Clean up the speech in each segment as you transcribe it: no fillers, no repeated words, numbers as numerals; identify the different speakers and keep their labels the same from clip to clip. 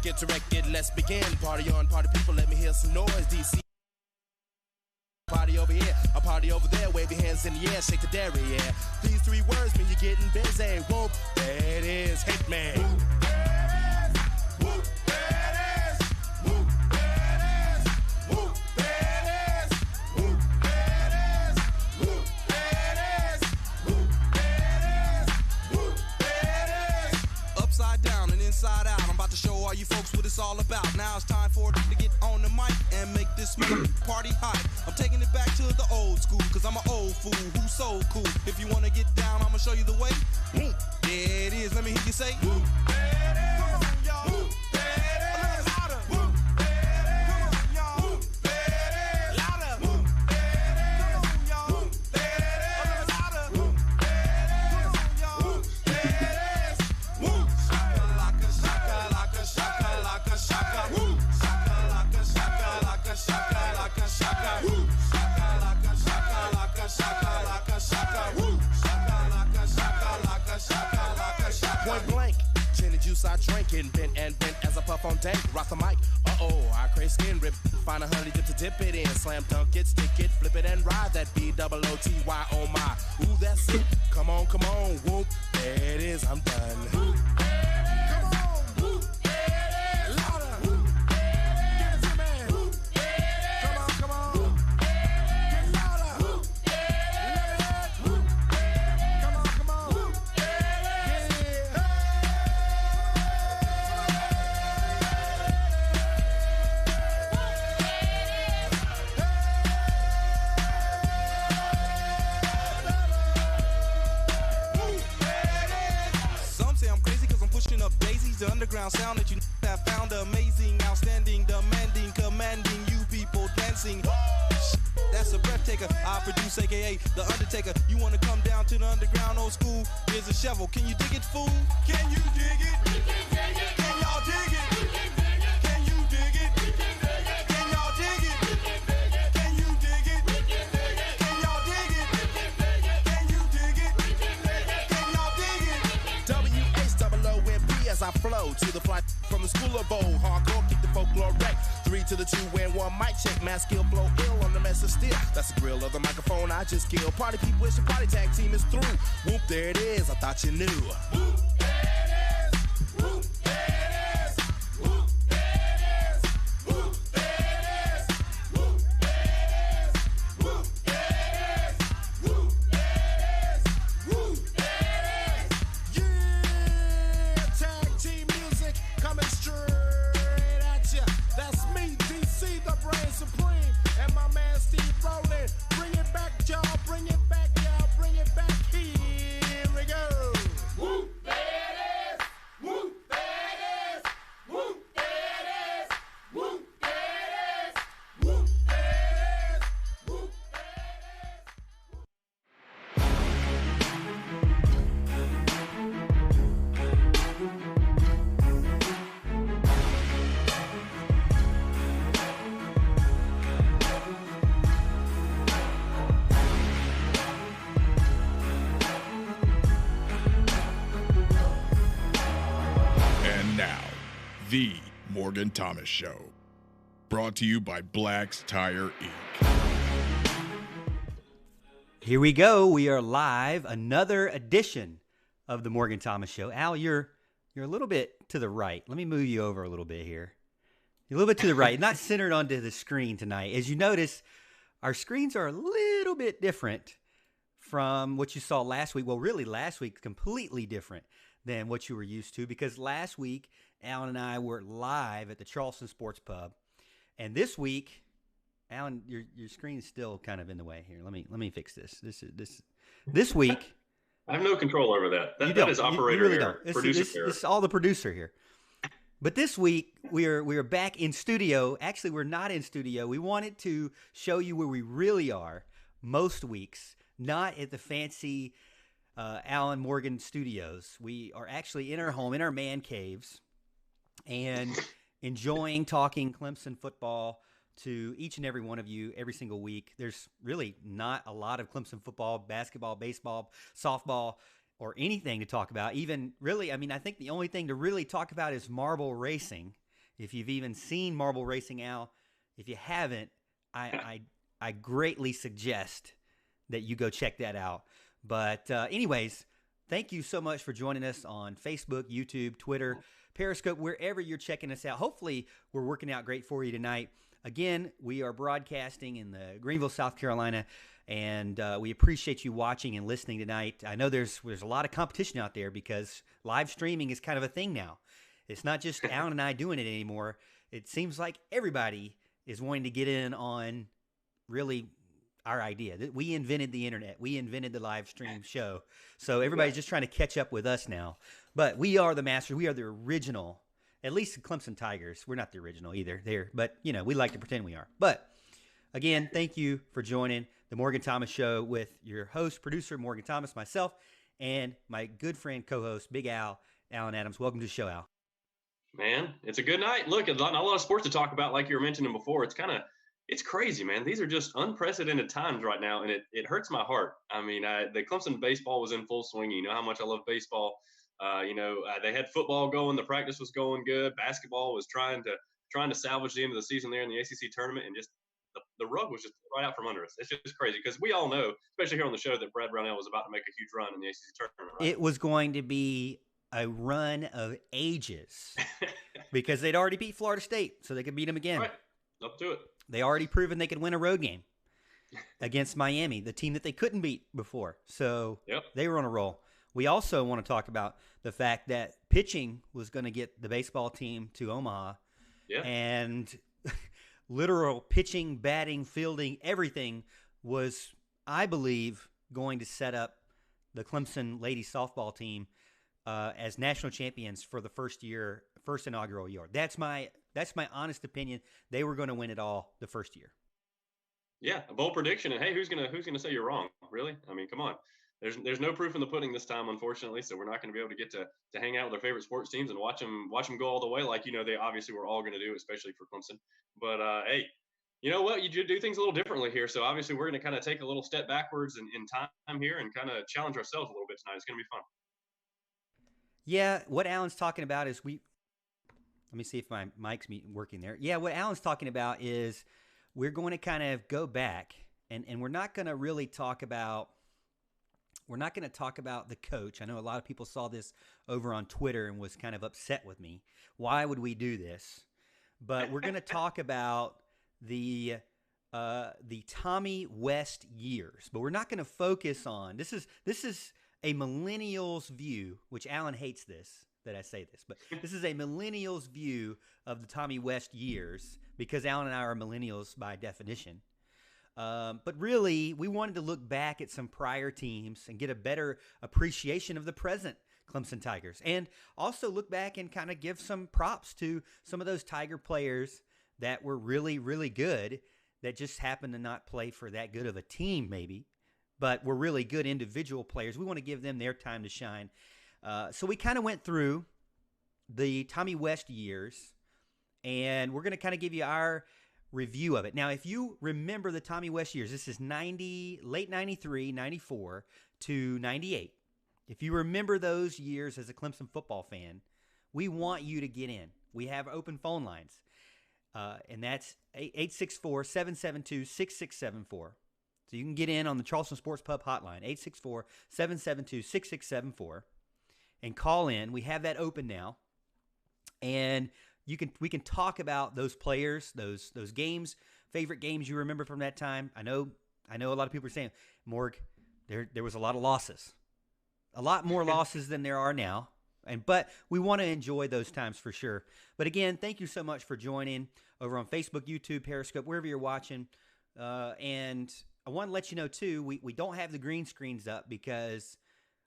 Speaker 1: Get directed, let's begin. Party on, party people, let me hear some noise. DC. Party over here, a party over there. Wave your hands in the air, shake the dairy, yeah. These three words mean you're getting busy. Whoop, there it is, hit me. Whoop, there it is. Whoop, there it is. Whoop, there it is. Whoop, there it is. Whoop, there it is. Whoop, there it is. Whoop, there it is. Upside down and inside out. I'm about to show all you folks what it's all about. Now it's time for it to get on the mic and make this party hot. I'm taking it back to the old school, cause I'm an old fool who's so cool. If you wanna get down, I'ma show you the way. There it is, let me hear you say. There it is, y'all. There it is. Louder. There it is, y'all. There it is. Louder. There it is, y'all. There it is. Louder. There it is, y'all. There it is. Woo. Shaka laka shaka laka shaka laka shaka. Woo. Shaka laka shaka laka shaka laka shaka. Woo. Shaka laka shaka laka shaka laka shaka. Woo. Shaka laka shaka laka shaka laka shaka. Point blank, gin and juice I drink and bent as I puff on dank. Rock the mic, I crave skin rip. Find a honey dip to dip it in. Slam dunk it, stick it, flip it and ride that B-double-O-T-Y, oh my. Ooh, that's it. Come on, whoop. There it is, I'm done. Whoop. Come on, whoop. There it is. Louder. Whoop. Give it to me. Whoop. Come on. Whoop. Get louder. Whoop. Let it hit. Whoop. Come on. Whoop. Yeah. Some say I'm crazy cause I'm pushing up daisies. The underground sound that you have found amazing, outstanding, demanding, commanding you people dancing. That's a breath taker. I produce, aka The Undertaker. You wanna come down to the underground old school? Here's a shovel. Can you dig it, fool? Can you dig it? We can dig it. Can y'all dig it? We can dig it. Can you dig it? We can dig it. Can y'all dig it? We can dig it. Can you dig it? We can dig it. Can y'all dig it? We can dig it. Can you dig it? We can dig it. Can y'all dig it? W-H-O-O-M-P as I flow to the fly from the school of bowl. Hardcore, keep the folklore wreck. 3 to the 2 and 1 mic check. Mass skill blow ill on the mess of steel. That's the grill of the microphone I just killed. Party people, it's your party tag team is through. Whoop, there it is. I thought you knew. Whoop, there it is. Whoop, there it is. Whoop, there it is. Whoop, there it is. Whoop, there it is. Whoop, there it is. Whoop, there it is. Whoop, there it is. Yeah, tag team music coming straight at ya. That's me, DC, the brain supreme, and my man Steve Rowland. Bring it back, y'all. Bring it back, y'all. Bring it back. Here we go. Whoop, there it is. Whoop, there it is. Whoop, there it is. Whoop, there it is. Whoop, there it is. Whoop, there
Speaker 2: And now, The Morgan Thomas Show. Brought to you by Black's Tire Inc.
Speaker 3: Here we go. We are live. Another edition of the Morgan Thomas Show. Al, you're a little bit to the right. Let me move you over a little bit here. You're a little bit to the right, not centered onto the screen tonight. As you notice, our screens are a little bit different from what you saw last week. Well, really, last week completely different than what you were used to, because last week Alan and I were live at the Charleston Sports Pub, and this week, Alan, your screen is still kind of in the way here. Let me fix this. This week.
Speaker 4: I have no control over that. That is operator
Speaker 3: you really
Speaker 4: error,
Speaker 3: don't.
Speaker 4: producer error.
Speaker 3: This is all the producer here. But this week we are back in studio. Actually, we're not in studio. We wanted to show you where we really are most weeks, not at the fancy Alan Morgan studios. We are actually in our home, in our man caves, and enjoying talking Clemson football to each and every one of you every single week. There's really not a lot of Clemson football, basketball, baseball, softball, or anything to talk about. Even really, I mean, I think the only thing to really talk about is marble racing. if you've even seen marble racing, Al. If you haven't, I greatly suggest that you go check that out. But anyways, thank you so much for joining us on Facebook, YouTube, Twitter, Periscope, wherever you're checking us out. Hopefully, we're working out great for you tonight. Again, we are broadcasting in the Greenville, South Carolina, and we appreciate you watching and listening tonight. I know there's a lot of competition out there because live streaming is kind of a thing now. It's not just Alan and I doing it anymore. It seems like everybody is wanting to get in on really our idea. We invented the internet. We invented the live stream show. So everybody's just trying to catch up with us now. But we are the masters. We are the original. At least the Clemson Tigers. We're not the original either. But, we like to pretend we are. But, again, thank you for joining the Morgan Thomas Show with your host, producer, Morgan Thomas, myself, and my good friend, co-host, Big Al, Alan Adams. Welcome to the show, Al.
Speaker 4: Man, it's a good night. Look, not a lot of sports to talk about like you were mentioning before. It's crazy, man. These are just unprecedented times right now, and it hurts my heart. I mean, the Clemson baseball was in full swing. You know how much I love baseball. They had football going. The practice was going good. Basketball was trying to salvage the end of the season there in the ACC tournament, and just the rug was just right out from under us. It's just crazy because we all know, especially here on the show, that Brad Brownell was about to make a huge run in the ACC tournament. Right?
Speaker 3: It was going to be a run of ages because they'd already beat Florida State, so they could beat them again.
Speaker 4: Right. Up to it.
Speaker 3: They already proven they could win a road game against Miami, the team that they couldn't beat before. So They were on a roll. We also want to talk about the fact that pitching was going to get the baseball team to Omaha.
Speaker 4: Yeah.
Speaker 3: And literal pitching, batting, fielding, everything was, I believe, going to set up the Clemson ladies softball team as national champions for the first inaugural year. That's my honest opinion. They were going to win it all the first year. Yeah,
Speaker 4: a bold prediction. And hey, who's gonna say you're wrong? Really? I mean, come on. There's no proof in the pudding this time, unfortunately. So we're not going to be able to get to hang out with our favorite sports teams and watch them go all the way, like they obviously were all going to do, especially for Clemson. But hey, you know what? You do things a little differently here. So obviously we're going to kind of take a little step backwards in time here and kind of challenge ourselves a little bit tonight. It's going to be fun.
Speaker 3: Yeah, what Alan's talking about is let me see if my mic's working there. Yeah, what Alan's talking about is we're going to kind of go back and we're not going to really talk about the coach. I know a lot of people saw this over on Twitter and was kind of upset with me. Why would we do this? But we're going to talk about the Tommy West years. But we're not going to focus on this is a millennial's view, which Alan hates this that I say this, but this is a millennial's view of the Tommy West years because Alan and I are millennials by definition. But really, we wanted to look back at some prior teams and get a better appreciation of the present Clemson Tigers. And also look back and kind of give some props to some of those Tiger players that were really, really good that just happened to not play for that good of a team maybe, but were really good individual players. We want to give them their time to shine. So we kind of went through the Tommy West years, and we're going to kind of give you our review of it. Now, if you remember the Tommy West years, this is late 93, 94 to 98. If you remember those years as a Clemson football fan, we want you to get in. We have open phone lines, and that's 864-772-6674. So you can get in on the Charleston Sports Pub hotline, 864-772-6674, and call in. We have that open now, and we can talk about those players, those games, favorite games you remember from that time. I know a lot of people are saying, Morg, there was a lot of losses, a lot more losses than there are now, but we want to enjoy those times for sure. But again, thank you so much for joining over on Facebook, YouTube, Periscope, wherever you're watching, and I want to let you know too, we don't have the green screens up because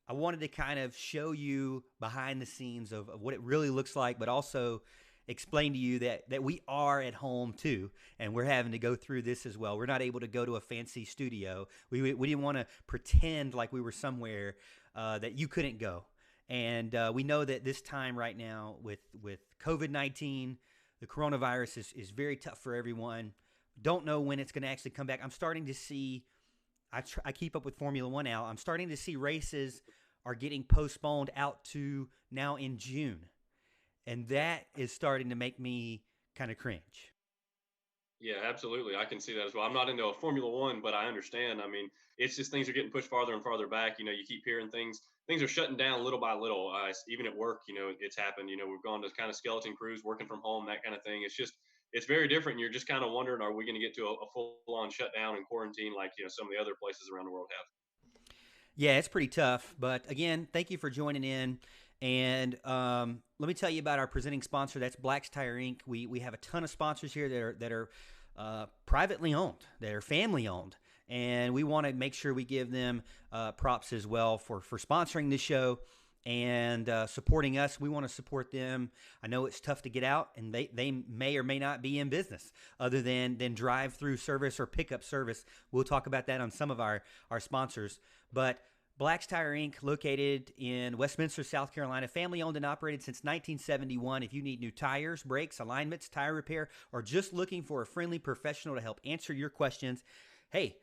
Speaker 3: I wanted to kind of show you behind the scenes of what it really looks like, but also explain to you that we are at home too, and we're having to go through this as well. We're not able to go to a fancy studio. We didn't want to pretend like we were somewhere that you couldn't go. And we know that this time right now with COVID-19, the coronavirus is very tough for everyone. Don't know when it's going to actually come back. I'm starting to see, I keep up with Formula One now. I'm starting to see races are getting postponed out to now in June. and that is starting to make me kind of cringe.
Speaker 4: Yeah, absolutely. I can see that as well. I'm not into a Formula One, but I understand. I mean, it's just things are getting pushed farther and farther back. You keep hearing things are shutting down little by little. Even at work, it's happened. We've gone to kind of skeleton crews, working from home, that kind of thing. It's very different. And you're just kind of wondering, are we going to get to a full on shutdown and quarantine like, some of the other places around the world have?
Speaker 3: Yeah, it's pretty tough. But again, thank you for joining in. And let me tell you about our presenting sponsor. That's Black's Tire Inc. We have a ton of sponsors here that are privately owned, that are family owned, and we want to make sure we give them props as well for sponsoring this show and supporting us. We want to support them. I know it's tough to get out, and they may or may not be in business other than drive-through service or pickup service. We'll talk about that on some of our sponsors, but Black's Tire Inc., located in Westminster, South Carolina, family owned and operated since 1971. If you need new tires, brakes, alignments, tire repair, or just looking for a friendly professional to help answer your questions, hey,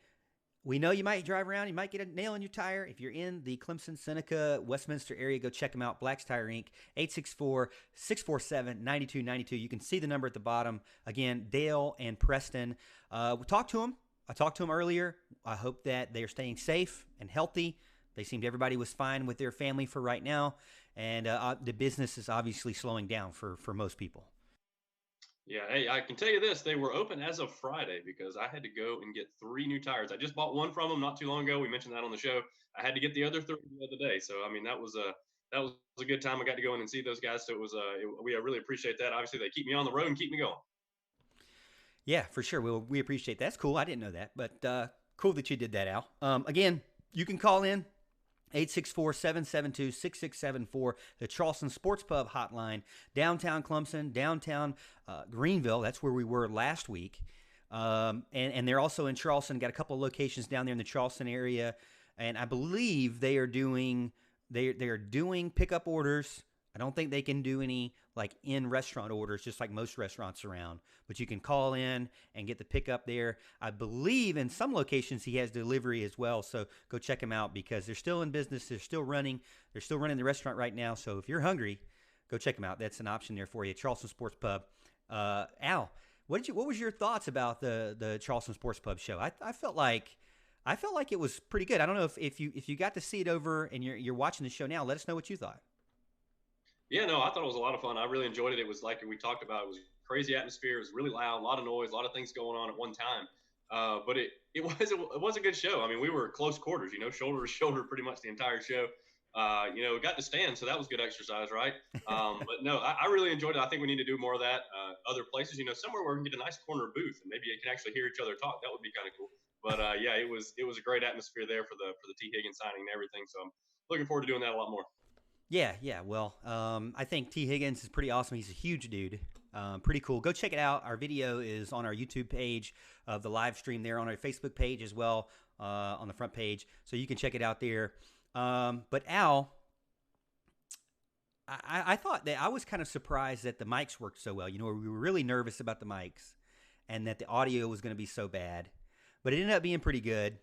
Speaker 3: we know you might drive around, you might get a nail in your tire. If you're in the Clemson, Seneca, Westminster area, go check them out. Black's Tire Inc., 864-647-9292. You can see the number at the bottom. Again, Dale and Preston. We talked to them. I talked to them earlier. I hope that they are staying safe and healthy. They seemed everybody was fine with their family for right now, and the business is obviously slowing down for most people.
Speaker 4: Yeah, hey, I can tell you this: they were open as of Friday because I had to go and get 3 new tires. I just bought one from them not too long ago. We mentioned that on the show. I had to get the other 3 the other day. So I mean, that was a good time. I got to go in and see those guys. So we really appreciate that. Obviously, they keep me on the road and keep me going.
Speaker 3: Yeah, for sure. We appreciate that. That's cool. I didn't know that, but cool that you did that, Al. Again, you can call in. 864-772-6674, the Charleston Sports Pub hotline, downtown Clemson, downtown Greenville. That's where we were last week. And they're also in Charleston, got a couple of locations down there in the Charleston area. And I believe they are doing pickup orders. I don't think they can do any like in-restaurant orders, just like most restaurants around. But you can call in and get the pickup there. I believe in some locations he has delivery as well. So go check him out because they're still in business. They're still running. They're still running the restaurant right now. So if you're hungry, go check them out. That's an option there for you. Charleston Sports Pub. Al, what was your thoughts about the Charleston Sports Pub show? I felt like it was pretty good. I don't know if you got to see it over and you're watching the show now. Let us know what you thought.
Speaker 4: Yeah, no, I thought it was a lot of fun. I really enjoyed it. It was like we talked about. It was crazy atmosphere. It was really loud, a lot of noise, a lot of things going on at one time. But it was a good show. I mean, we were close quarters, shoulder to shoulder pretty much the entire show. We got to stand, so that was good exercise, right? But no, I really enjoyed it. I think we need to do more of that. Other places, somewhere where we can get a nice corner booth and maybe you can actually hear each other talk. That would be kind of cool. But yeah, it was a great atmosphere there for the T. Higgins signing and everything. So I'm looking forward to doing that a lot more.
Speaker 3: Yeah. Well, I think T. Higgins is pretty awesome. He's a huge dude. Pretty cool. Go check it out. Our video is on our YouTube page of the live stream there, on our Facebook page as well, on the front page. So you can check it out there. But Al, I thought that I was kind of surprised that the mics worked so well. We were really nervous about the mics and that the audio was going to be so bad. But it ended up being pretty good.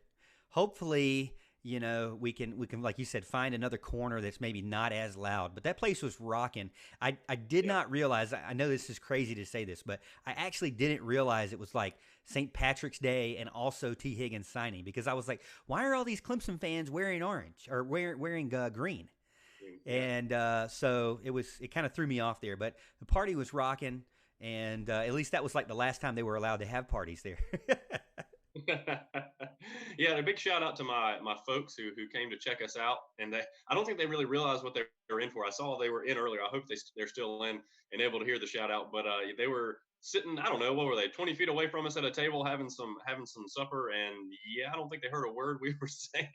Speaker 3: Hopefully, we can, like you said, find another corner that's maybe not as loud. But that place was rocking. I did not realize, I know this is crazy to say this, but I actually didn't realize it was like St. Patrick's Day and also T. Higgins signing, because I was like, why are all these Clemson fans wearing orange or wearing green? And so it kind of threw me off there. But the party was rocking, and at least that was like the last time they were allowed to have parties there.
Speaker 4: Yeah, a big shout out to my folks who came to check us out, and I don't think they really realized what they were in for. I saw they were in earlier. I hope they're still in and able to hear the shout out. But they were sitting, I don't know, what were they, 20 feet away from us at a table having some supper, and yeah, I don't think they heard a word we were saying.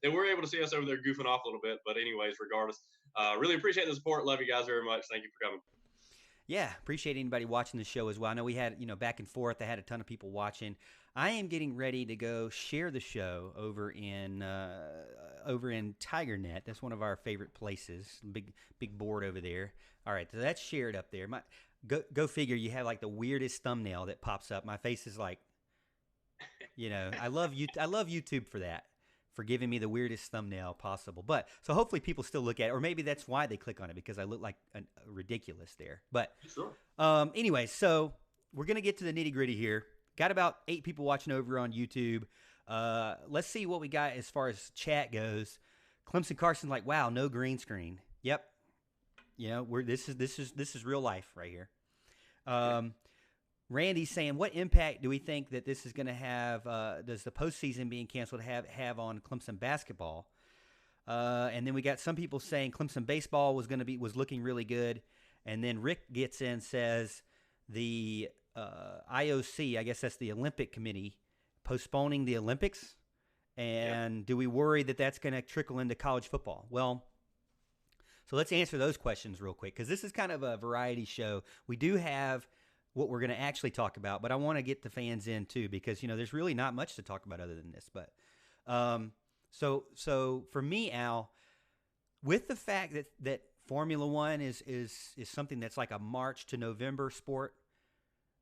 Speaker 4: They were able to see us over there goofing off a little bit, but anyways, regardless, really appreciate the support. Love you guys very much. Thank you for coming.
Speaker 3: Yeah, appreciate anybody watching the show as well. I know we had, back and forth. I had a ton of people watching. I am getting ready to go share the show over in TigerNet. That's one of our favorite places. Big board over there. All right, so that's shared up there. Go figure. You have like the weirdest thumbnail that pops up. My face is like, I love YouTube for that. for giving me the weirdest thumbnail possible. But so hopefully people still look at it, or maybe that's why they click on it, because I look like ridiculous there. But
Speaker 4: Sure.
Speaker 3: Anyway, so we're gonna get to the nitty gritty here. Got about 8 people watching over on YouTube. Let's see what we got as far as chat goes. Clemson Carson's like, wow, no green screen. Yep. You know, this is real life right here. Randy's saying, what impact do we think that this is going to have? Does the postseason being canceled have on Clemson basketball? And then we got some people saying Clemson baseball was looking really good, and then Rick gets in, says the IOC, I guess that's the Olympic Committee, postponing the Olympics, and do we worry that that's going to trickle into college football? Well, so let's answer those questions real quick, because this is kind of a variety show. We do have what we're going to actually talk about, but I want to get the fans in too, because, you know, there's really not much to talk about other than this. But so for me, Al, with the fact that Formula One is something that's like a March to November sport,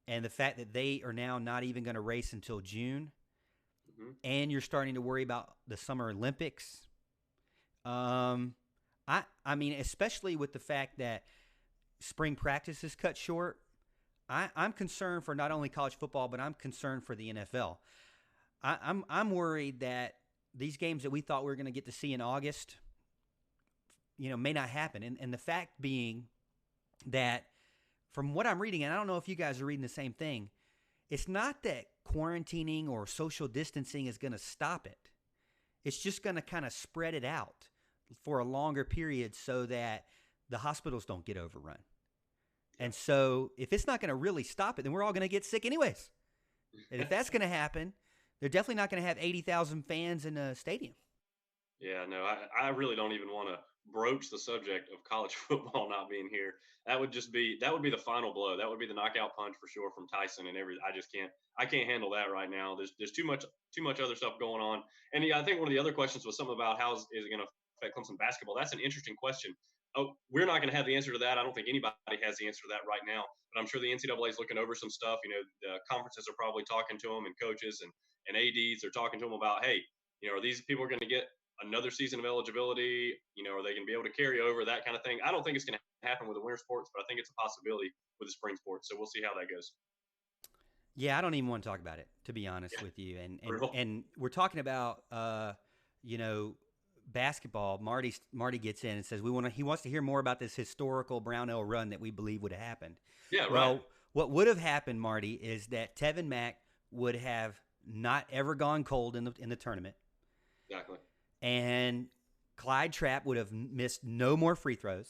Speaker 3: and the fact that they are now not even going to race until June, and you're starting to worry about the Summer Olympics. I mean, especially with the fact that spring practice is cut short, I'm concerned for not only college football, but I'm concerned for the NFL. I'm worried that these games that we thought we were going to get to see in August, you know, may not happen. And the fact being that from what I'm reading, and I don't know if you guys are reading the same thing, it's not that quarantining or social distancing is going to stop it. It's just going to kind of spread it out for a longer period so that the hospitals don't get overrun. And so if it's not going to really stop it, then we're all going to get sick anyways. And if that's going to happen, they're definitely not going to have 80,000 fans in a stadium.
Speaker 4: Yeah, no, I really don't even want to broach the subject of college football not being here. That would be the final blow. That would be the knockout punch for sure from Tyson and I can't handle that right now. There's too much other stuff going on. And yeah, I think one of the other questions was something about how is it going to affect Clemson basketball. That's an interesting question. Oh, we're not going to have the answer to that. I don't think anybody has the answer to that right now, but I'm sure the NCAA is looking over some stuff. You know, the conferences are probably talking to them, and coaches and ADs are talking to them about, hey, you know, are these people going to get another season of eligibility? You know, are they going to be able to carry over, that kind of thing? I don't think it's going to happen with the winter sports, but I think it's a possibility with the spring sports. So we'll see how that goes.
Speaker 3: Yeah, I don't even want to talk about it, to be honest with you. And we're talking about, you know, basketball. Marty gets in and says he wants to hear more about this historical Brownell run that we believe would have happened.
Speaker 4: Yeah, right.
Speaker 3: Well, what would have happened, Marty, is that Tevin Mack would have not ever gone cold in the tournament.
Speaker 4: Exactly.
Speaker 3: And Clyde Trapp would have missed no more free throws.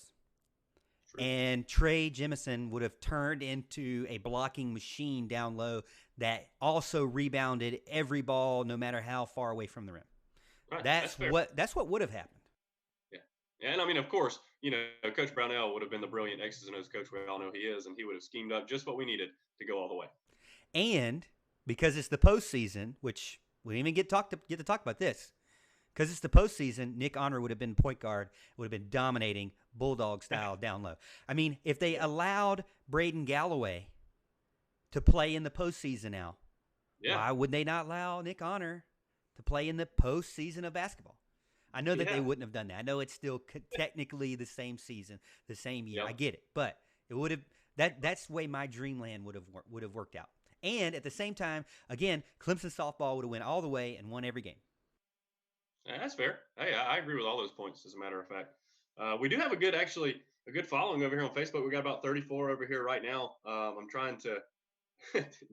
Speaker 4: True.
Speaker 3: And Trey Jemison would have turned into a blocking machine down low that also rebounded every ball, no matter how far away from the rim.
Speaker 4: Right.
Speaker 3: That's what would have happened.
Speaker 4: Yeah, and I mean, of course, you know, Coach Brownell would have been the brilliant X's and O's coach we all know he is, and he would have schemed up just what we needed to go all the way.
Speaker 3: And because it's the postseason, which we didn't even get to talk about this, because it's the postseason, Nick Honor would have been point guard, would have been dominating Bulldog style down low. I mean, if they allowed Braden Galloway to play in the postseason now, why would they not allow Nick Honor to play in the postseason of basketball? I know that they wouldn't have done that. I know it's still technically the same season, the same year. I get it, but it would have that's the way my dreamland would have worked out. And at the same time, again, Clemson softball would have went all the way and won every game.
Speaker 4: Yeah, that's fair. Hey, I agree with all those points. As a matter of fact, we do have a good following over here on Facebook. We got about 34 over here right now. I'm trying to.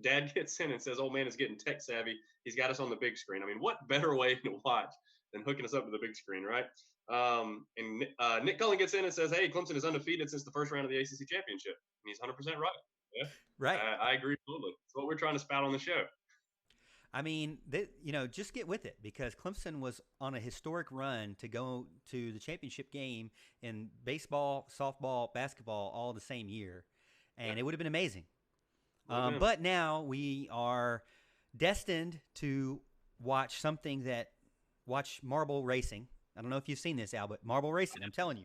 Speaker 4: Dad gets in and says, "Old man is getting tech savvy. He's got us on the big screen." I mean, what better way to watch than hooking us up to the big screen, right? And Nick Cullen gets in and says, "Hey, Clemson is undefeated since the first round of the ACC championship." And he's 100% right. Yeah,
Speaker 3: right.
Speaker 4: I agree totally. It's what we're trying to spout on the show.
Speaker 3: I mean, just get with it, because Clemson was on a historic run to go to the championship game in baseball, softball, basketball, all the same year, and it would have been amazing. But now we are destined to watch marble racing. I don't know if you've seen this, Al, but marble racing, I'm telling you,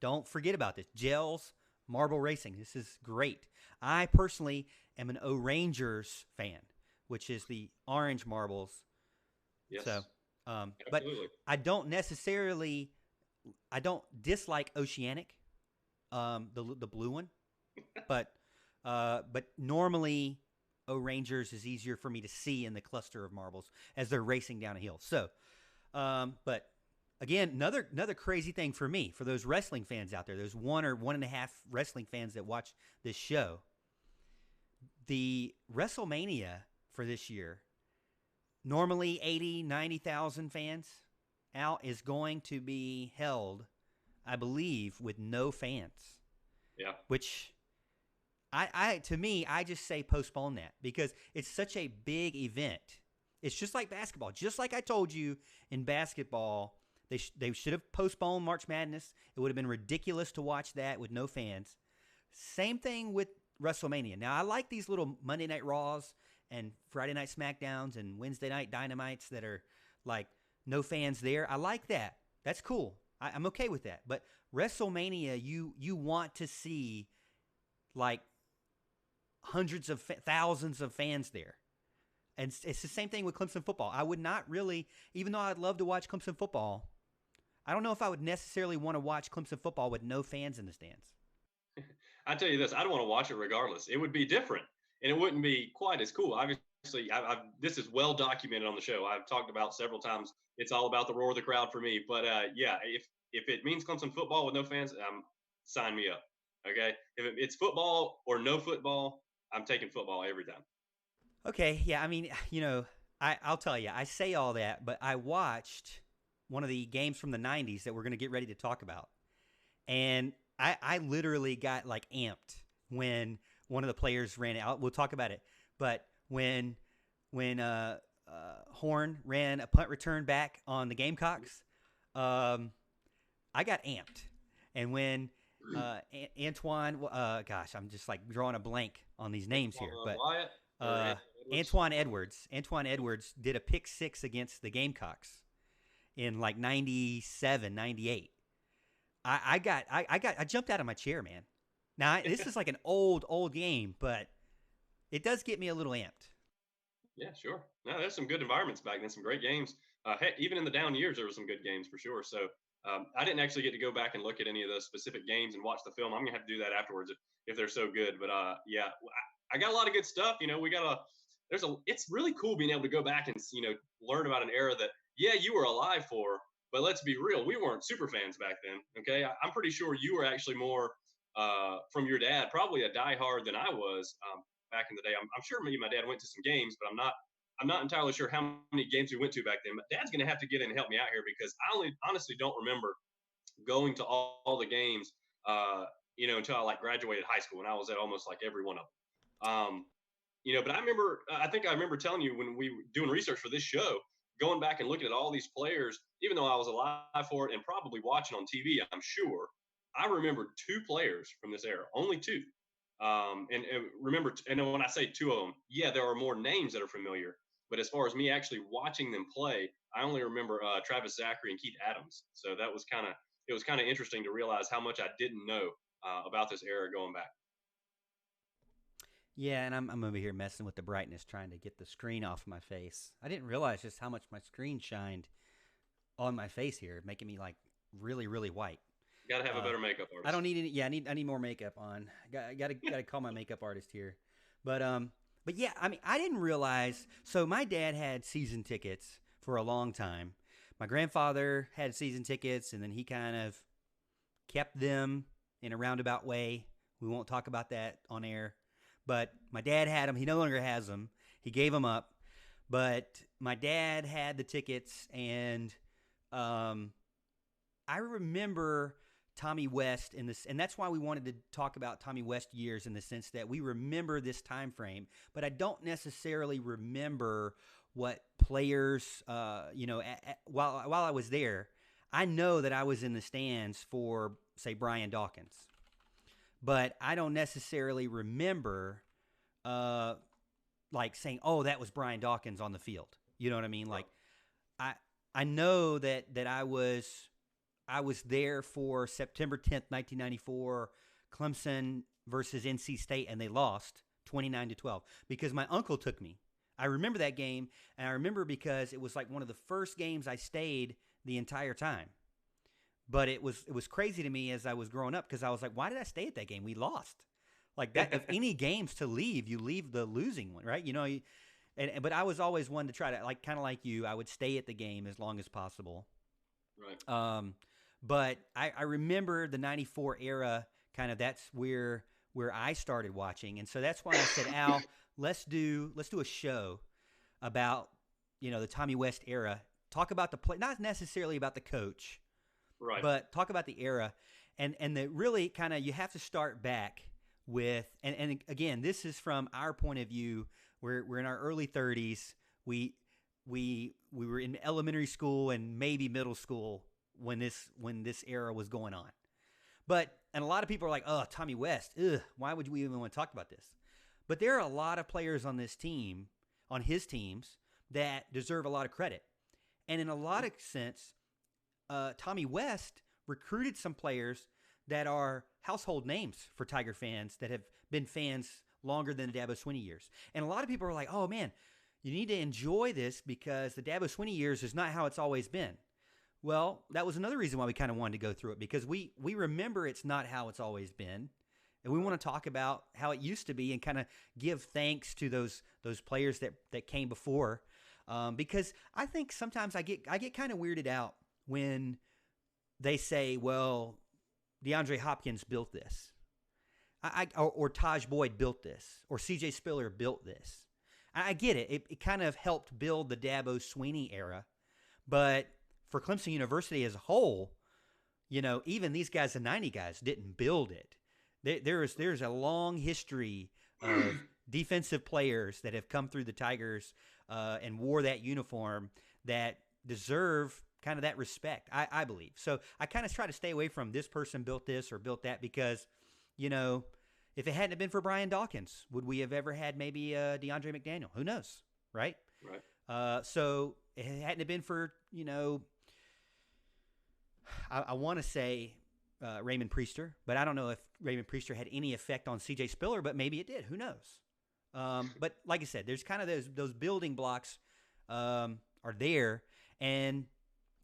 Speaker 3: don't forget about this. Gels, marble racing. This is great. I personally am an O-Rangers fan, which is the orange marbles.
Speaker 4: Yes.
Speaker 3: So But
Speaker 4: Absolutely.
Speaker 3: I don't dislike Oceanic, the blue one, but normally O-Rangers is easier for me to see in the cluster of marbles as they're racing down a hill. So, but again, another crazy thing for me, for those wrestling fans out there, those 1 or 1.5 wrestling fans that watch this show, the WrestleMania for this year, normally 80, 90,000 fans out, is going to be held, I believe, with no fans.
Speaker 4: Yeah.
Speaker 3: Which to me, I just say postpone that, because it's such a big event. It's just like basketball. Just like I told you in basketball, they should have postponed March Madness. It would have been ridiculous to watch that with no fans. Same thing with WrestleMania. Now, I like these little Monday Night Raws and Friday Night SmackDowns and Wednesday Night Dynamites that are like no fans there. I like that. That's cool. I'm okay with that. But WrestleMania, you want to see like hundreds of thousands of fans there. And it's the same thing with Clemson football. I would not really, even though I'd love to watch Clemson football, I don't know if I would necessarily want to watch Clemson football with no fans in the stands.
Speaker 4: I tell you this, I'd want to watch it regardless. It would be different, and it wouldn't be quite as cool. Obviously, this is well documented on the show. I've talked about several times. It's all about the roar of the crowd for me. But yeah, if it means Clemson football with no fans, sign me up. Okay, if it's football or no football, I'm taking football every time.
Speaker 3: Okay, yeah, I mean, I'll tell you, I say all that, but I watched one of the games from the 90s that we're going to get ready to talk about. And I literally got like amped when one of the players ran out. We'll talk about it. But when Horn ran a punt return back on the Gamecocks, I got amped. And when Antoine, gosh, I'm just like drawing a blank on these names here. But
Speaker 4: Wyatt,
Speaker 3: Antoine Edwards did a pick six against the Gamecocks in like 97, 98. I jumped out of my chair, man. Now, this is like an old game, but it does get me a little amped.
Speaker 4: Yeah, sure. No, there's some good environments back then, some great games. Heck, even in the down years, there were some good games for sure. So I didn't actually get to go back and look at any of those specific games and watch the film. I'm gonna have to do that afterwards if they're so good. But yeah, I got a lot of good stuff. It's really cool being able to go back and learn about an era that you were alive for. But let's be real, we weren't super fans back then. Okay, I'm pretty sure you were actually more from your dad, probably a diehard than I was back in the day. I'm sure me and my dad went to some games, but I'm not entirely sure how many games we went to back then. But Dad's going to have to get in and help me out here, because I honestly don't remember going to all the games, until I like graduated high school, and I was at almost like every one of them. But I think I remember telling you when we were doing research for this show, going back and looking at all these players, even though I was alive for it and probably watching on TV, I'm sure I remember two players from this era, only two. And remember, and when I say two of them, there are more names that are familiar. But as far as me actually watching them play, I only remember Travis Zachary and Keith Adams. So it was kind of interesting to realize how much I didn't know about this era going back.
Speaker 3: Yeah, and I'm over here messing with the brightness, trying to get the screen off my face. I didn't realize just how much my screen shined on my face here, making me like really, really white.
Speaker 4: Got to have a better makeup artist.
Speaker 3: I don't need any. Yeah, I need more makeup on. Got to call my makeup artist here. But yeah, I mean, I didn't realize. So my dad had season tickets for a long time. My grandfather had season tickets, and then he kind of kept them in a roundabout way. We won't talk about that on air. But my dad had them. He no longer has them. He gave them up. But my dad had the tickets, and I remember Tommy West in this, and that's why we wanted to talk about Tommy West years, in the sense that we remember this time frame, but I don't necessarily remember what players, while I was there. I know that I was in the stands for, say, Brian Dawkins, but I don't necessarily remember, like saying, "Oh, that was Brian Dawkins on the field." You know what I mean? Like, I know that I was there for September 10th, 1994, Clemson versus NC State, and they lost 29-12 because my uncle took me. I remember that game, and I remember because it was like one of the first games I stayed the entire time. But it was crazy to me as I was growing up because I was like, why did I stay at that game? We lost. Like that, if any games to leave, you leave the losing one, right? But I was always one to try to kind of like you. I would stay at the game as long as possible.
Speaker 4: Right.
Speaker 3: But I remember the '94 era. Kind of that's where I started watching, and so that's why I said, Al, let's do a show about the Tommy West era. Talk about the play, not necessarily about the coach,
Speaker 4: Right.
Speaker 3: but talk about the era, and that really kind of you have to start back with, and again, this is from our point of view. We're in our early 30s. We were in elementary school and maybe middle school when this era was going on. And a lot of people are like, oh, Tommy West, ugh, why would we even want to talk about this? But there are a lot of players on this team, on his teams, that deserve a lot of credit. And in a lot of sense, Tommy West recruited some players that are household names for Tiger fans that have been fans longer than the Dabo Swinney years. And a lot of people are like, oh, man, you need to enjoy this because the Dabo Swinney years is not how it's always been. Well, that was another reason why we kind of wanted to go through it because we remember it's not how it's always been. And we want to talk about how it used to be and kind of give thanks to those players that came before. Because I think sometimes I get kind of weirded out when they say, well, DeAndre Hopkins built this. Or Taj Boyd built this. Or C.J. Spiller built this. I get it. It kind of helped build the Dabo Swinney era. But for Clemson University as a whole, even these guys, the 90 guys, didn't build it. There's a long history of defensive players that have come through the Tigers and wore that uniform that deserve kind of that respect, I believe. So I kind of try to stay away from this person built this or built that because, if it hadn't been for Brian Dawkins, would we have ever had maybe DeAndre McDaniel? Who knows, right?
Speaker 4: Right.
Speaker 3: So it hadn't been for, I want to say Raymond Priester, but I don't know if Raymond Priester had any effect on C.J. Spiller, but maybe it did. Who knows? But like I said, there's kind of those building blocks are there, and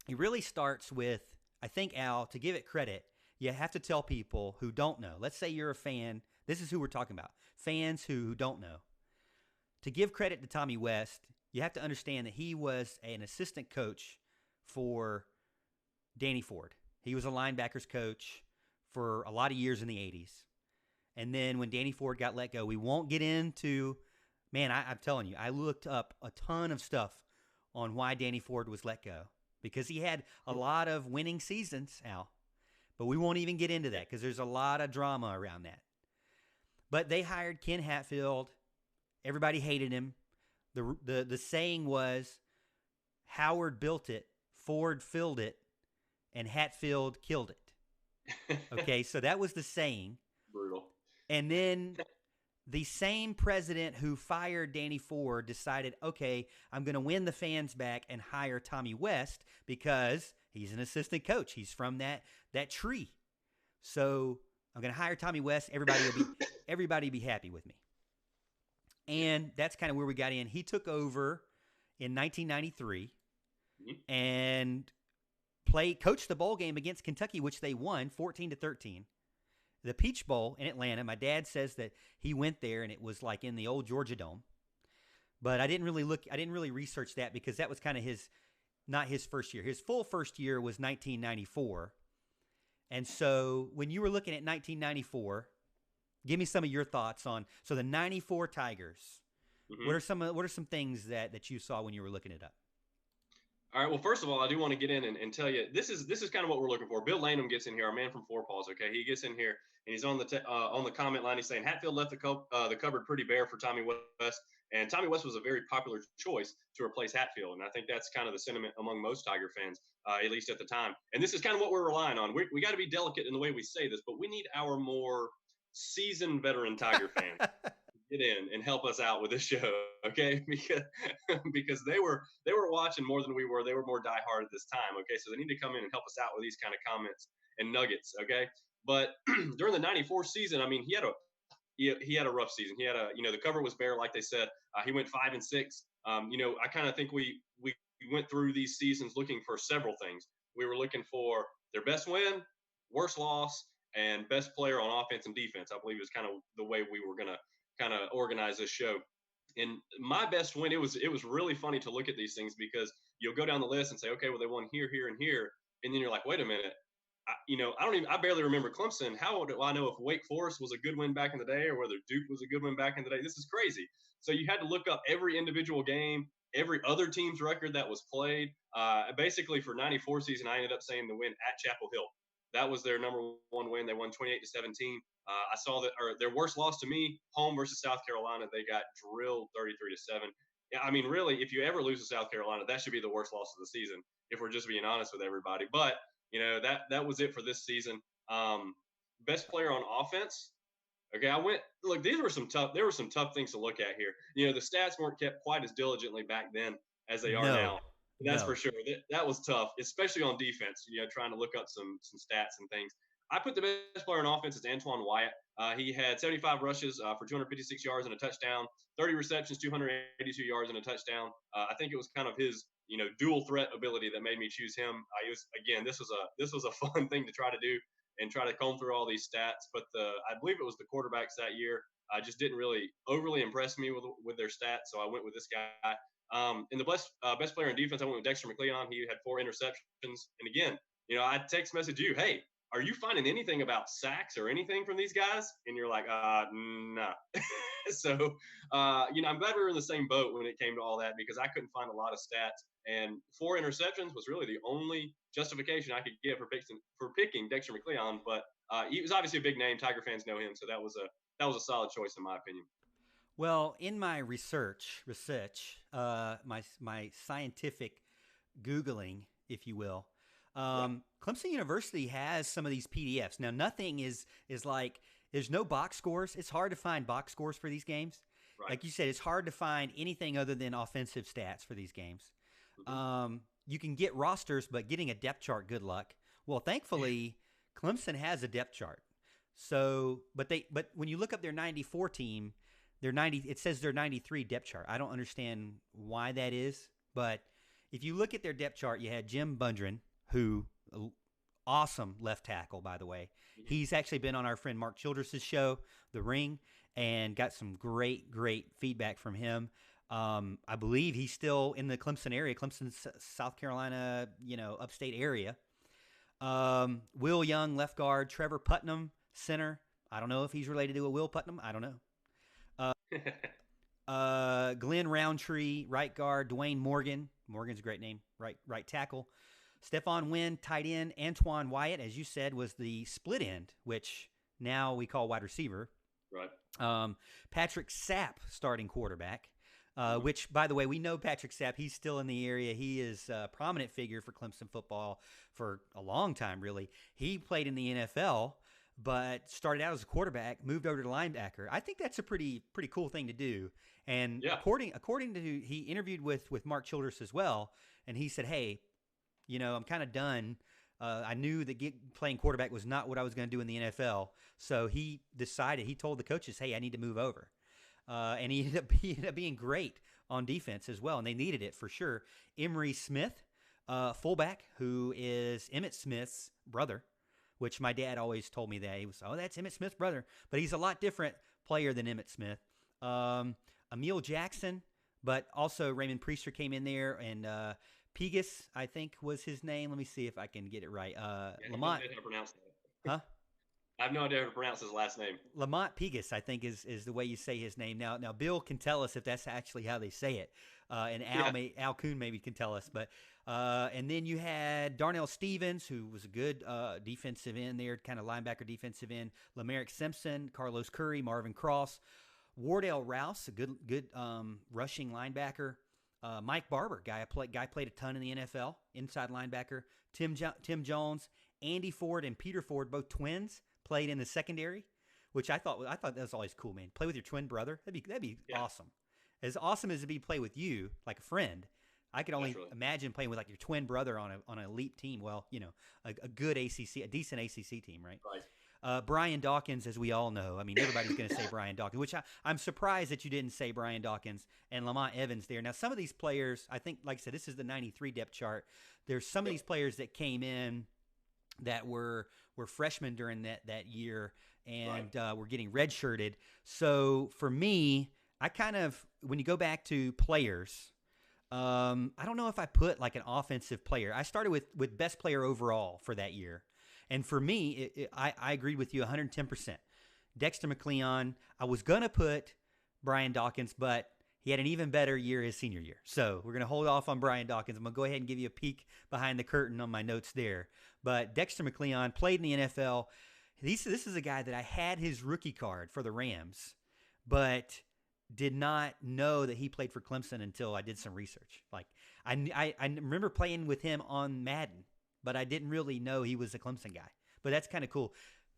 Speaker 3: it really starts with, I think, Al, to give it credit, you have to tell people who don't know. Let's say you're a fan. This is who we're talking about. Fans who don't know. To give credit to Tommy West, you have to understand that he was an assistant coach for Danny Ford. He was a linebackers coach for a lot of years in the 80s. And then when Danny Ford got let go, we won't get into, man, I'm telling you, I looked up a ton of stuff on why Danny Ford was let go because he had a lot of winning seasons, Al. But we won't even get into that because there's a lot of drama around that. But they hired Ken Hatfield. Everybody hated him. The saying was, Howard built it, Ford filled it, and Hatfield killed it. Okay, so that was the saying.
Speaker 4: Brutal.
Speaker 3: And then the same president who fired Danny Ford decided, okay, I'm going to win the fans back and hire Tommy West because he's an assistant coach. He's from that tree. So I'm going to hire Tommy West. Everybody be happy with me. And that's kind of where we got in. He took over in 1993 and coached the bowl game against Kentucky, which they won 14-13. The Peach Bowl in Atlanta. My dad says that he went there and it was like in the old Georgia Dome. But I didn't really research that because that was kind of not his first year. His full first year was 1994. And so when you were looking at 1994, give me some of your thoughts on the 94 Tigers. Mm-hmm. What are some things that you saw when you were looking it up?
Speaker 4: All right. Well, first of all, I do want to get in and tell you this is kind of what we're looking for. Bill Lanham gets in here, our man from Four Paws. Okay, he gets in here and he's on the comment line. He's saying Hatfield left the cupboard pretty bare for Tommy West, and Tommy West was a very popular choice to replace Hatfield, and I think that's kind of the sentiment among most Tiger fans, at least at the time. And this is kind of what we're relying on. We got to be delicate in the way we say this, but we need our more seasoned veteran Tiger fans get in and help us out with this show, okay? Because they were watching more than we were. They were more diehard at this time, okay? So they need to come in and help us out with these kind of comments and nuggets, okay? But during the 94 season, I mean, he had he had a rough season. He had the cover was bare, like they said. He went 5-6. I kind of think we went through these seasons looking for several things. We were looking for their best win, worst loss, and best player on offense and defense. I believe it was kind of the way we were gonna kind of organize this show. And my best win, it was really funny to look at these things because you'll go down the list and say, okay, well they won here, here, and here, and then you're like, wait a minute, I barely remember Clemson. How do I know if Wake Forest was a good win back in the day or whether Duke was a good win back in the day? This is crazy. So you had to look up every individual game, every other team's record that was played. Basically, for '94 season, I ended up saying the win at Chapel Hill. That was their number one win. They won 28-17. I saw that, or their worst loss to me, home versus South Carolina. They got drilled 33-7. Yeah, I mean, really, if you ever lose to South Carolina, that should be the worst loss of the season. If we're just being honest with everybody, but that was it for this season. Best player on offense. Okay, look, there were some tough things to look at here. The stats weren't kept quite as diligently back then as they are now. That's for sure. That was tough, especially on defense. Trying to look up some stats and things. I put the best player on offense as Antoine Wyatt. He had 75 rushes for 256 yards and a touchdown, 30 receptions, 282 yards and a touchdown. I think it was kind of his dual threat ability that made me choose him. This was a fun thing to try to do and try to comb through all these stats. But I believe it was the quarterbacks that year just didn't really overly impress me with their stats, so I went with this guy. In the best player in defense, I went with Dexter McLeon. He had 4 interceptions. And again, I text message you, hey, are you finding anything about sacks or anything from these guys? And you're like, nah. So, I'm glad we were in the same boat when it came to all that because I couldn't find a lot of stats. And 4 interceptions was really the only justification I could give for picking Dexter McLeon. But he was obviously a big name. Tiger fans know him, so that was a solid choice in my opinion.
Speaker 3: Well, in my research, my scientific Googling, if you will, Clemson University has some of these PDFs. Now, nothing is like, there's no box scores. It's hard to find box scores for these games.
Speaker 4: Right.
Speaker 3: Like you said, it's hard to find anything other than offensive stats for these games. Mm-hmm. You can get rosters, but getting a depth chart, good luck. Well, thankfully, Clemson has a depth chart. So, but when you look up their 94 team, it says their 93 depth chart. I don't understand why that is, but if you look at their depth chart, you had Jim Bundren, who awesome left tackle, by the way. He's actually been on our friend Mark Childress' show, The Ring, and got some great feedback from him. I believe he's still in the Clemson area, Clemson, South Carolina, upstate area. Will Young, left guard. Trevor Putnam, center. I don't know if he's related to a Will Putnam. I don't know. Glenn Roundtree, right guard. Dwayne Morgan. Morgan's a great name. Right tackle. Stephon Wynn, tight end. Antoine Wyatt, as you said, was the split end, which now we call wide receiver.
Speaker 4: Right.
Speaker 3: Patrick Sapp, starting quarterback, which, by the way, we know Patrick Sapp. He's still in the area. He is a prominent figure for Clemson football for a long time, really. He played in the NFL, but started out as a quarterback, moved over to linebacker. I think that's a pretty cool thing to do. And according to, he interviewed with Mark Childress as well, and he said, hey, I'm kind of done. I knew that playing quarterback was not what I was going to do in the NFL. So he told the coaches, hey, I need to move over. And he ended up being great on defense as well. And they needed it for sure. Emery Smith, fullback, who is Emmitt Smith's brother, which my dad always told me that. He was, that's Emmitt Smith's brother. But he's a lot different player than Emmitt Smith. Emil Jackson, but also Raymond Priester came in there, and Pegas, I think, was his name. Let me see if I can get it right. Lamont.
Speaker 4: Huh? I have no idea how to pronounce his last name.
Speaker 3: Lamont Pegas, I think, is the way you say his name. Now Bill can tell us if that's actually how they say it, and Al Kuhn maybe can tell us. But and then you had Darnell Stevens, who was a good defensive end there, kind of linebacker defensive end. Lamerick Simpson, Carlos Curry, Marvin Cross, Wardell Rouse, a good rushing linebacker. Mike Barber, guy played a ton in the NFL, inside linebacker. Tim Jones, Andy Ford, and Peter Ford, both twins, played in the secondary, which I thought that was always cool, man. Play with your twin brother, that'd be awesome. As awesome as it'd be play with you, like a friend. I could only imagine playing with like your twin brother on an elite team. Well, a good ACC, a decent ACC team, right? Brian Dawkins, as we all know. I mean, everybody's going to say Brian Dawkins, which I'm surprised that you didn't say Brian Dawkins and Lamont Evans there. Now, some of these players, I think, like I said, this is the 93 depth chart. There's some of these players that came in that were freshmen during that year and were getting redshirted. So for me, I kind of, when you go back to players, I don't know if I put like an offensive player. I started with best player overall for that year. And for me, I agreed with you 110%. Dexter McCleon, I was going to put Brian Dawkins, but he had an even better year his senior year. So we're going to hold off on Brian Dawkins. I'm going to go ahead and give you a peek behind the curtain on my notes there. But Dexter McCleon played in the NFL. This is a guy that I had his rookie card for the Rams, but did not know that he played for Clemson until I did some research. Like I remember playing with him on Madden, but I didn't really know he was a Clemson guy. But that's kind of cool.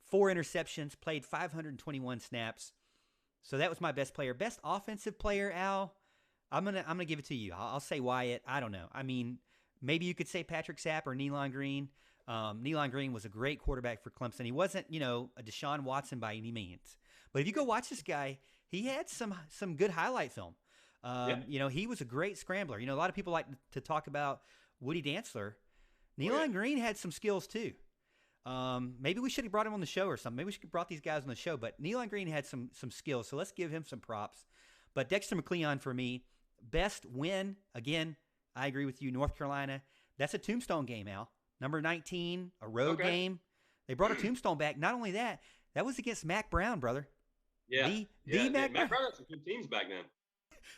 Speaker 3: 4 interceptions, played 521 snaps. So that was my best player. Best offensive player, Al, I'm gonna give it to you. I'll say Wyatt. I don't know. I mean, maybe you could say Patrick Sapp or Nealon Green. Nealon Green was a great quarterback for Clemson. He wasn't, a Deshaun Watson by any means. But if you go watch this guy, he had some good highlight film. He was a great scrambler. A lot of people like to talk about Woody Dantzler. Nealon Green had some skills too. Maybe we should have brought him on the show or something. Maybe we should have brought these guys on the show. But Nealon Green had some skills, so let's give him some props. But Dexter McCleon for me, best win. Again, I agree with you. North Carolina. That's a tombstone game, Al. Number 19, a road game. They brought a tombstone back. Not only that, that was against Mac Brown, brother.
Speaker 4: Yeah.
Speaker 3: Mac
Speaker 4: Brown had some good teams back then.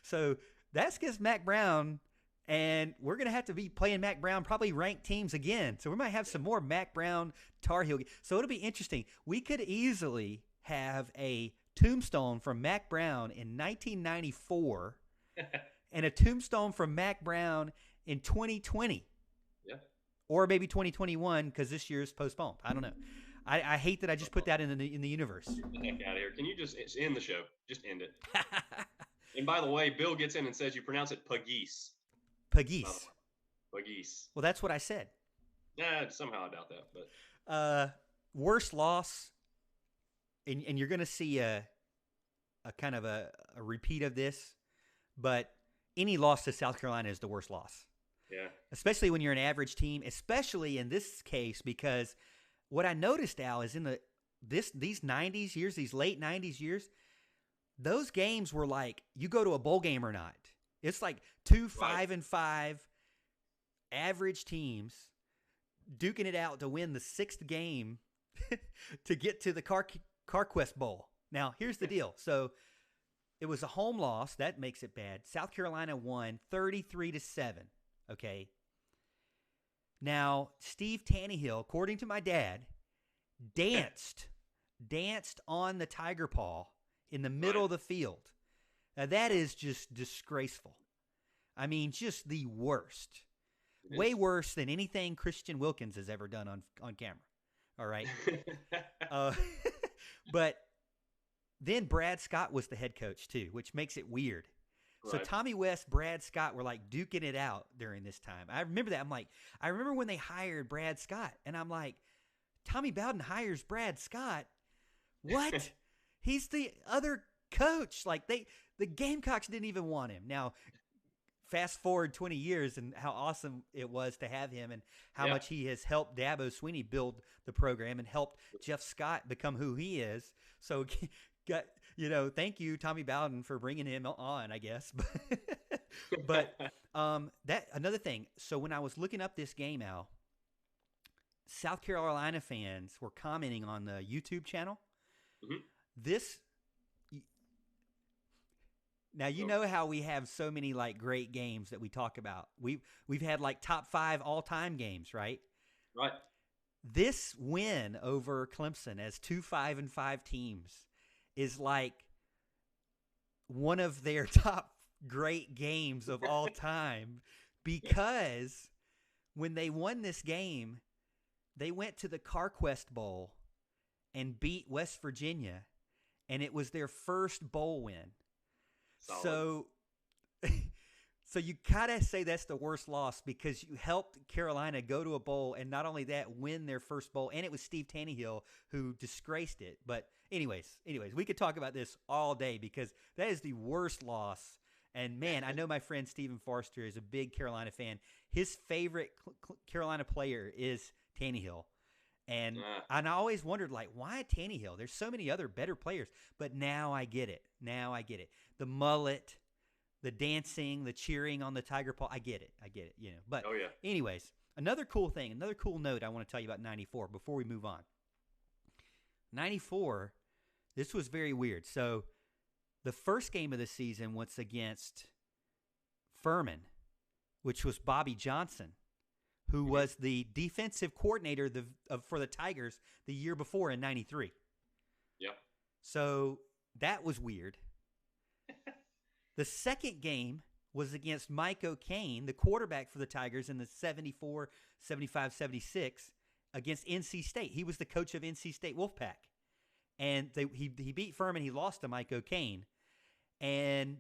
Speaker 3: So that's against Mac Brown. And we're going to have to be playing Mac Brown, probably ranked teams again. So we might have some more Mac Brown Tar Heel. So it'll be interesting. We could easily have a tombstone from Mac Brown in 1994 and a tombstone from Mac Brown in 2020.
Speaker 4: Yeah.
Speaker 3: Or maybe 2021 because this year's postponed. I don't know. I hate that I just put that in the universe.
Speaker 4: Get the heck out of here. Can you just end the show? Just end it. And by the way, Bill gets in and says you pronounce it Puggeese.
Speaker 3: Puggeese.
Speaker 4: Puggeese.
Speaker 3: Well, that's what I said.
Speaker 4: Yeah, somehow I doubt that. But
Speaker 3: worst loss, and you're going to see a kind of a repeat of this, but any loss to South Carolina is the worst loss.
Speaker 4: Yeah.
Speaker 3: Especially when you're an average team, especially in this case, because what I noticed, Al, is in these 90s years, these late 90s years, those games were like, you go to a bowl game or not. It's like 2 5-5 average teams duking it out to win the 6th game to get to the CarQuest Bowl. Now, here's the deal. So it was a home loss. That makes it bad. South Carolina won 33-7. Okay. Now, Steve Tannehill, according to my dad, danced on the tiger paw in the middle of the field. Now, that is just disgraceful. I mean, just the worst. Way worse than anything Christian Wilkins has ever done on camera. All right? But then Brad Scott was the head coach, too, which makes it weird. Right. So Tommy West, Brad Scott were like duking it out during this time. I remember that. I remember when they hired Brad Scott, and I'm like, Tommy Bowden hires Brad Scott? What? He's the other coach. Like, the Gamecocks didn't even want him. Now, fast forward 20 years and how awesome it was to have him and how much he has helped Dabo Swinney build the program and helped Jeff Scott become who he is. So, thank you, Tommy Bowden, for bringing him on, I guess. But that another thing. So when I was looking up this game, Al, South Carolina fans were commenting on the YouTube channel. Mm-hmm. Now, you know how we have so many like great games that we talk about. We've had like top 5 all-time games, right?
Speaker 4: Right.
Speaker 3: This win over Clemson as 2 5-5 teams is like one of their top great games of all time because when they won this game, they went to the CarQuest Bowl and beat West Virginia, and it was their first bowl win. Solid. So So you gotta say that's the worst loss because you helped Carolina go to a bowl, and not only that, win their first bowl, and it was Steve Tannehill who disgraced it. But anyways, we could talk about this all day because that is the worst loss. And man, I know my friend Stephen Forster is a big Carolina fan. His favorite Carolina player is Tannehill. And I always wondered, like, why Tannehill? There's so many other better players. But now I get it. The mullet, the dancing, the cheering on the Tiger Paw. I get it, you know. But anyways, another cool note I want to tell you about 94 before we move on. 94, this was very weird. So the first game of the season was against Furman, which was Bobby Johnson, who was the defensive coordinator for the Tigers the year before in 93.
Speaker 4: Yep.
Speaker 3: So that was weird. The second game was against Mike O'Kane, the quarterback for the Tigers in the 74, 75, 76 against NC State. He was the coach of NC State Wolfpack. And he beat Furman. He lost to Mike O'Kane. And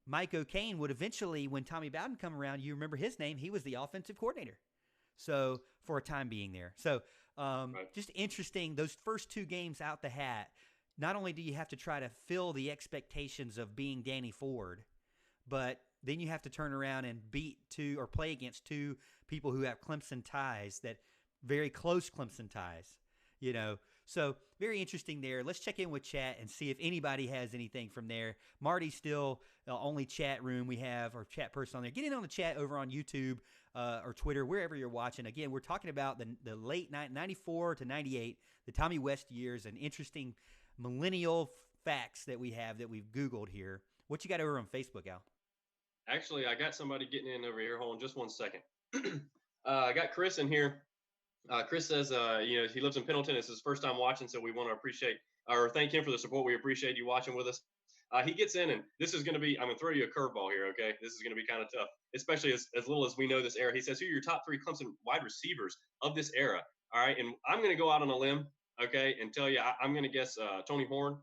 Speaker 3: Mike O'Kane would eventually, when Tommy Bowden come around, you remember his name, he was the offensive coordinator. So for a time being there. So just interesting, those first two games out the hat. Not only do you have to try to fill the expectations of being Danny Ford, but then you have to turn around and beat two or play against two people who have Clemson ties, that very close Clemson ties, you know. So very interesting there. Let's check in with chat and see if anybody has anything from there. Marty's still the only chat room we have, or chat person on there. Get in on the chat over on YouTube or Twitter, wherever you're watching. Again, we're talking about the late 94 to 98, the Tommy West years, and interesting millennial facts that we have that we've Googled here. What you got over on Facebook, Al?
Speaker 4: Actually, I got somebody getting in over here. Hold on just one second. I got Chris in here. Chris says, he lives in Pendleton. It's his first time watching, so we want to appreciate or thank him for the support. We appreciate you watching with us. He gets in, and this is going to be, I'm going to throw you a curveball here, okay? This is going to be kind of tough, especially as little as we know this era. He says, who are your top three Clemson wide receivers of this era? All right, and I'm going to go out on a limb, okay, and tell you I'm going to guess Tony Horn,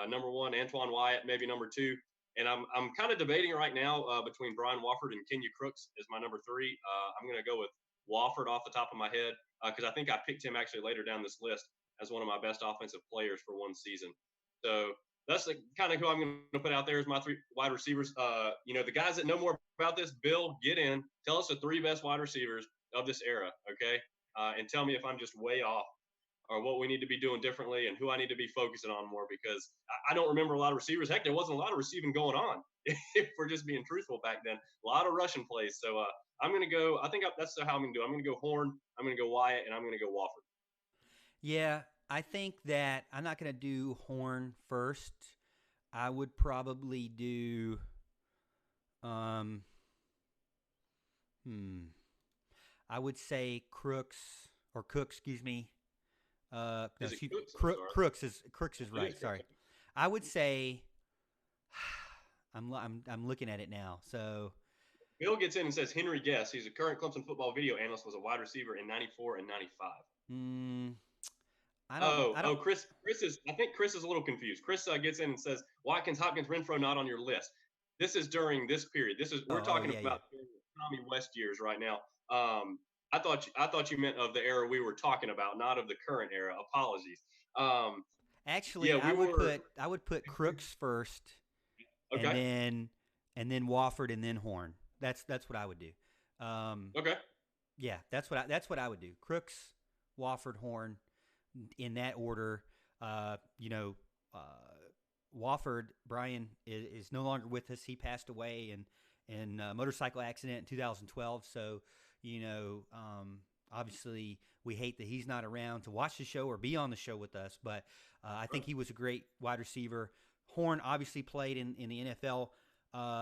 Speaker 4: number one, Antoine Wyatt, maybe number two. And I'm kind of debating right now between Brian Wofford and Kenya Crooks as my number three. I'm going to go with Wofford off the top of my head because I think I picked him actually later down this list as one of my best offensive players for one season. So that's kind of who I'm going to put out there as my three wide receivers. The guys that know more about this, Bill, get in. Tell us the three best wide receivers of this era, okay? And tell me if I'm just way off or what we need to be doing differently and who I need to be focusing on more, because I don't remember a lot of receivers. Heck, there wasn't a lot of receiving going on, if we're just being truthful back then. A lot of rushing plays. So I'm going to go – I think that's how I'm going to do it. I'm going to go Horn, I'm going to go Wyatt, and I'm going to go Wofford.
Speaker 3: Yeah, I think that I'm not going to do Horn first. I would probably do I would say Crooks, excuse me. Crooks is right. Sorry. I would say I'm looking at it now. So
Speaker 4: Bill gets in and says Henry Guess. He's a current Clemson football video analyst. Was a wide receiver in '94 and '95. Chris is. I think Chris is a little confused. Chris gets in and says Watkins, Hopkins, Renfro not on your list. This is during this period. We're talking about the Tommy West years right now. I thought you meant of the era we were talking about, not of the current era. Apologies.
Speaker 3: Actually, I would put Crooks first,
Speaker 4: okay,
Speaker 3: and then Wofford, and then Horn. That's what I would do.
Speaker 4: Okay.
Speaker 3: Yeah, that's what I would do. Crooks, Wofford, Horn, in that order. Wofford, Brian is no longer with us. He passed away in a motorcycle accident in 2012. So, obviously we hate that he's not around to watch the show or be on the show with us. But I think he was a great wide receiver. Horn obviously played in the NFL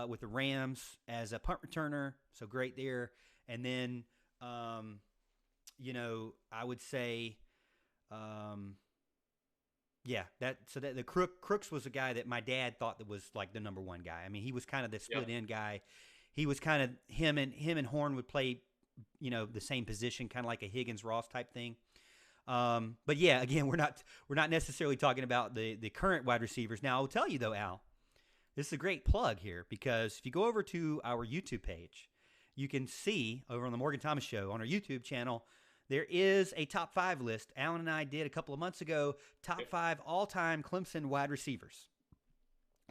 Speaker 3: with the Rams as a punt returner. So great there. And then, I would say, the Crooks was a guy that my dad thought that was like the number one guy. I mean, he was kind of the split end guy. He was kind of him and Horn would play, the same position, kind of like a Higgins-Ross type thing. But yeah, again, we're not necessarily talking about the current wide receivers. Now, I'll tell you though, Al, this is a great plug here because if you go over to our YouTube page, you can see over on the Morgan Thomas Show on our YouTube channel, there is a top 5 list. Alan and I did a couple of months ago, top 5 all-time Clemson wide receivers.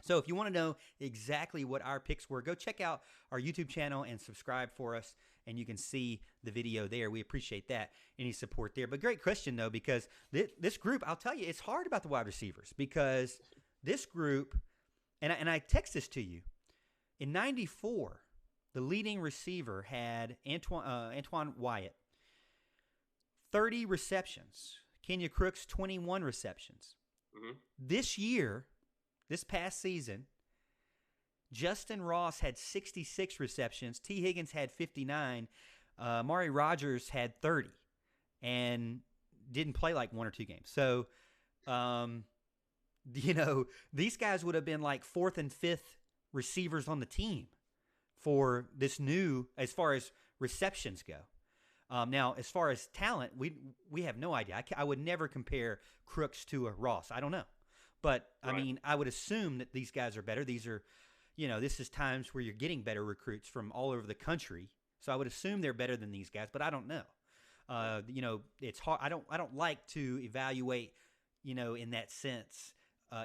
Speaker 3: So if you want to know exactly what our picks were, go check out our YouTube channel and subscribe for us, and you can see the video there. We appreciate that, any support there. But great question, though, because this group, I'll tell you, it's hard about the wide receivers because this group, and I text this to you, in 94, the leading receiver had Antoine Wyatt, 30 receptions. Kenya Crooks, 21 receptions.
Speaker 4: Mm-hmm.
Speaker 3: This past season, Justin Ross had 66 receptions. T. Higgins had 59. Mari Rogers had 30 and didn't play like 1 or 2 games. So, these guys would have been like 4th and 5th receivers on the team for this new, as far as receptions go. Now, as far as talent, we have no idea. I would never compare Crooks to a Ross. I don't know. But, I mean, I would assume that these guys are better. These are, this is times where you're getting better recruits from all over the country. So I would assume they're better than these guys, but I don't know. It's hard. I don't like to evaluate, in that sense,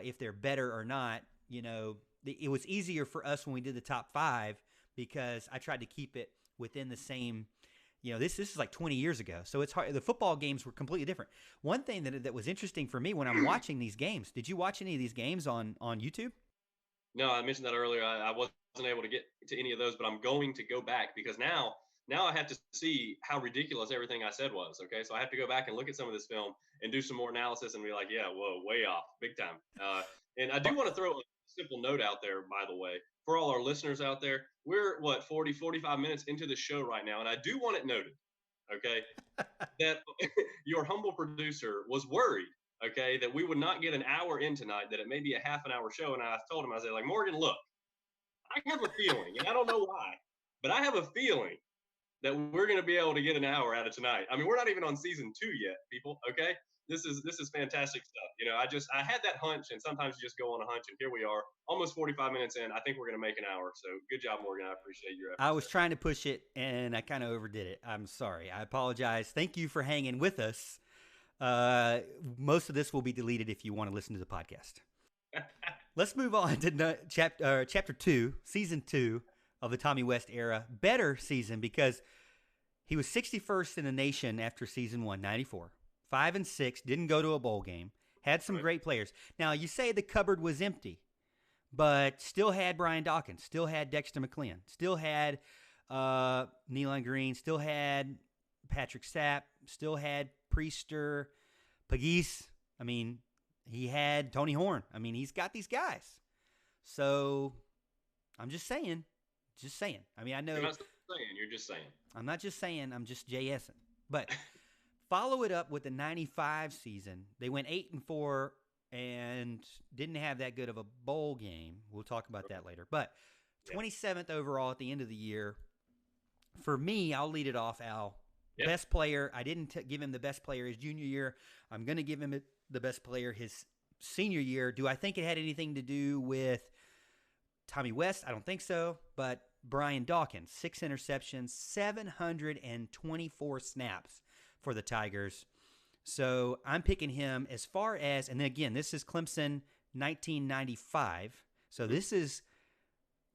Speaker 3: if they're better or not. It was easier for us when we did the top 5 because I tried to keep it within the same. This is like 20 years ago, so it's hard. The football games were completely different. One thing that was interesting for me when I'm watching these games, did you watch any of these games on YouTube?
Speaker 4: No, I mentioned that earlier. I wasn't able to get to any of those, but I'm going to go back because now I have to see how ridiculous everything I said was. Okay, so I have to go back and look at some of this film and do some more analysis and be like, yeah, whoa, way off, big time. And I do want to throw a simple note out there, by the way, for all our listeners out there. We're 45 minutes into the show right now, and I do want it noted, okay, that your humble producer was worried, okay, that we would not get an hour in tonight, that it may be a half an hour show. And I told him, I said, like, Morgan, look, I have a feeling, and I don't know why, but I have a feeling that we're going to be able to get an hour out of tonight. I mean, we're not even on season 2 yet, people, okay? This is fantastic stuff. I had that hunch, and sometimes you just go on a hunch, and here we are, almost 45 minutes in. I think we're going to make an hour. So good job, Morgan. I appreciate your efforts.
Speaker 3: I was trying to push it, and I kind of overdid it. I'm sorry. I apologize. Thank you for hanging with us. Most of this will be deleted if you want to listen to the podcast. Let's move on to chapter 2, season 2 of the Tommy West era. Better season because he was 61st in the nation after season 1, 94. 5-6, didn't go to a bowl game, had some great players. Now, you say the cupboard was empty, but still had Brian Dawkins, still had Dexter McLean, still had Nealon Green, still had Patrick Sapp, still had Priester, Pegues. I mean, he had Tony Horn. I mean, he's got these guys. So, I'm just saying. I mean, I know.
Speaker 4: You're not saying, you're just saying.
Speaker 3: I'm not just saying, I'm just JSing. But follow it up with the 95 season. They went 8-4 and didn't have that good of a bowl game. We'll talk about that later. But 27th overall at the end of the year. For me, I'll lead it off, Al. Yep. Best player. I didn't give him the best player his junior year. I'm going to give him the best player his senior year. Do I think it had anything to do with Tommy West? I don't think so. But Brian Dawkins, 6 interceptions, 724 snaps for the Tigers. So I'm picking him as far as, and then again, this is Clemson 1995. So this is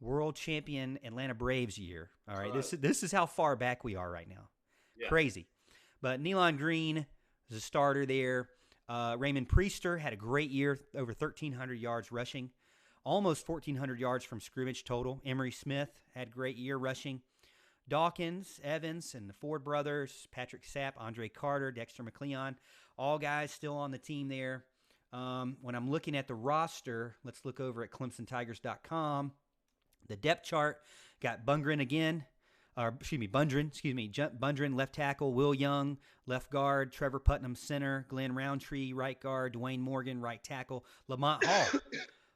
Speaker 3: world champion Atlanta Braves year. All right. This is how far back we are right now. Yeah. Crazy. But Nealon Green is a starter there. Raymond Priester had a great year, over 1,300 yards rushing, almost 1,400 yards from scrimmage total. Emery Smith had a great year rushing. Dawkins, Evans, and the Ford brothers, Patrick Sapp, Andre Carter, Dexter McLeon, all guys still on the team there. When I'm looking at the roster, let's look over at ClemsonTigers.com. The depth chart got Bundren, left tackle, Will Young, left guard, Trevor Putnam, center, Glenn Roundtree, right guard, Dwayne Morgan, right tackle, Lamont Hall.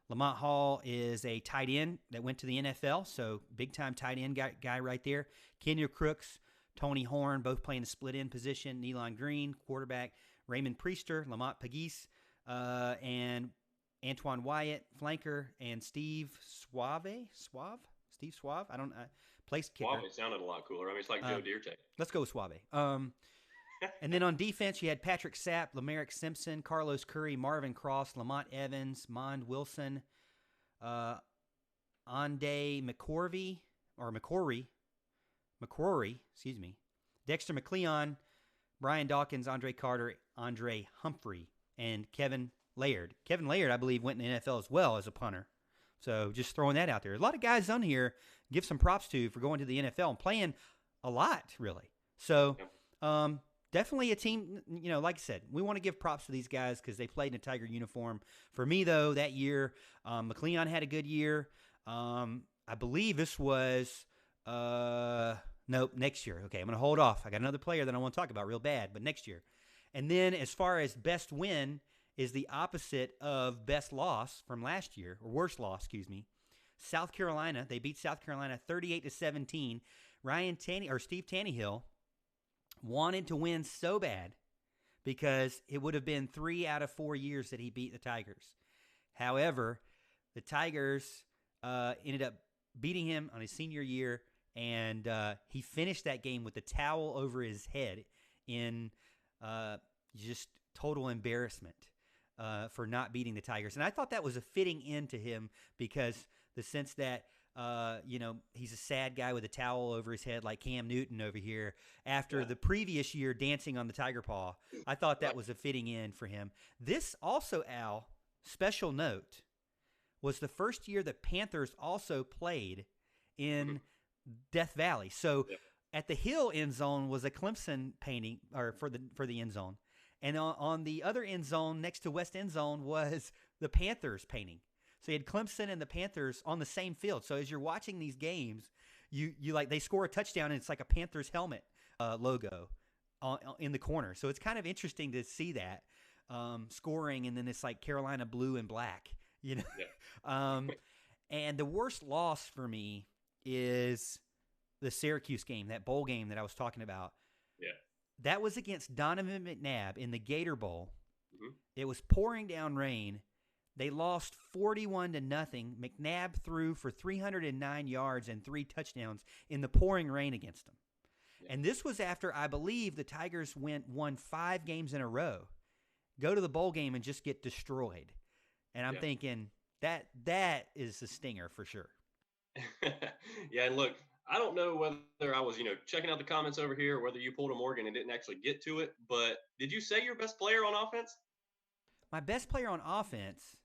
Speaker 3: Lamont Hall is a tight end that went to the NFL, so big-time tight end guy right there. Kenya Crooks, Tony Horn, both playing the split-end position. Nealon Green, quarterback. Raymond Priester, Lamont Pegues, and Antoine Wyatt, flanker, and Steve Suave. I don't know. Place kicker.
Speaker 4: Suave sounded a lot cooler. I mean, it's like Joe Dierte.
Speaker 3: Let's go with Suave. And then on defense, you had Patrick Sapp, Lamerick Simpson, Carlos Curry, Marvin Cross, Lamont Evans, Mond Wilson, Ande McCrory, excuse me, Dexter McLeon, Brian Dawkins, Andre Carter, Andre Humphrey, and Kevin Laird. Kevin Laird, I believe, went in the NFL as well as a punter. So just throwing that out there. A lot of guys on here give some props to for going to the NFL and playing a lot, really. So definitely a team, like I said, we want to give props to these guys because they played in a Tiger uniform. For me, though, that year, McLeon had a good year. I believe this was nope, next year. Okay, I'm going to hold off. I got another player that I want to talk about real bad, but next year. And then as far as best win is the opposite of best loss from last year, or worst loss, excuse me. South Carolina, they beat South Carolina 38-17. Steve Tannehill wanted to win so bad because it would have been 3 out of 4 years that he beat the Tigers. However, the Tigers ended up beating him on his senior year, and he finished that game with the towel over his head in just total embarrassment for not beating the Tigers. And I thought that was a fitting end to him because the sense that, he's a sad guy with a towel over his head like Cam Newton over here after the previous year dancing on the tiger paw. I thought that was a fitting end for him. This also, Al, special note, was the first year that Panthers also played in Death Valley. So at the Hill end zone was a Clemson painting, or for the end zone. And on the other end zone next to West End Zone was the Panthers painting. So you had Clemson and the Panthers on the same field. So as you're watching these games, you like they score a touchdown and it's like a Panthers helmet logo in the corner. So it's kind of interesting to see that scoring, and then it's like Carolina blue and black, And the worst loss for me is the Syracuse game, that bowl game that I was talking about.
Speaker 4: Yeah.
Speaker 3: That was against Donovan McNabb in the Gator Bowl.
Speaker 4: Mm-hmm.
Speaker 3: It was pouring down rain. They lost 41-0. McNabb threw for 309 yards and 3 touchdowns in the pouring rain against them. Yeah. And this was after, I believe, the Tigers won 5 games in a row, go to the bowl game and just get destroyed. And I'm thinking that is a stinger for sure.
Speaker 4: Yeah, and look, I don't know whether I was, checking out the comments over here or whether you pulled a Morgan and didn't actually get to it, but did you say your best player on offense?
Speaker 3: My best player on offense,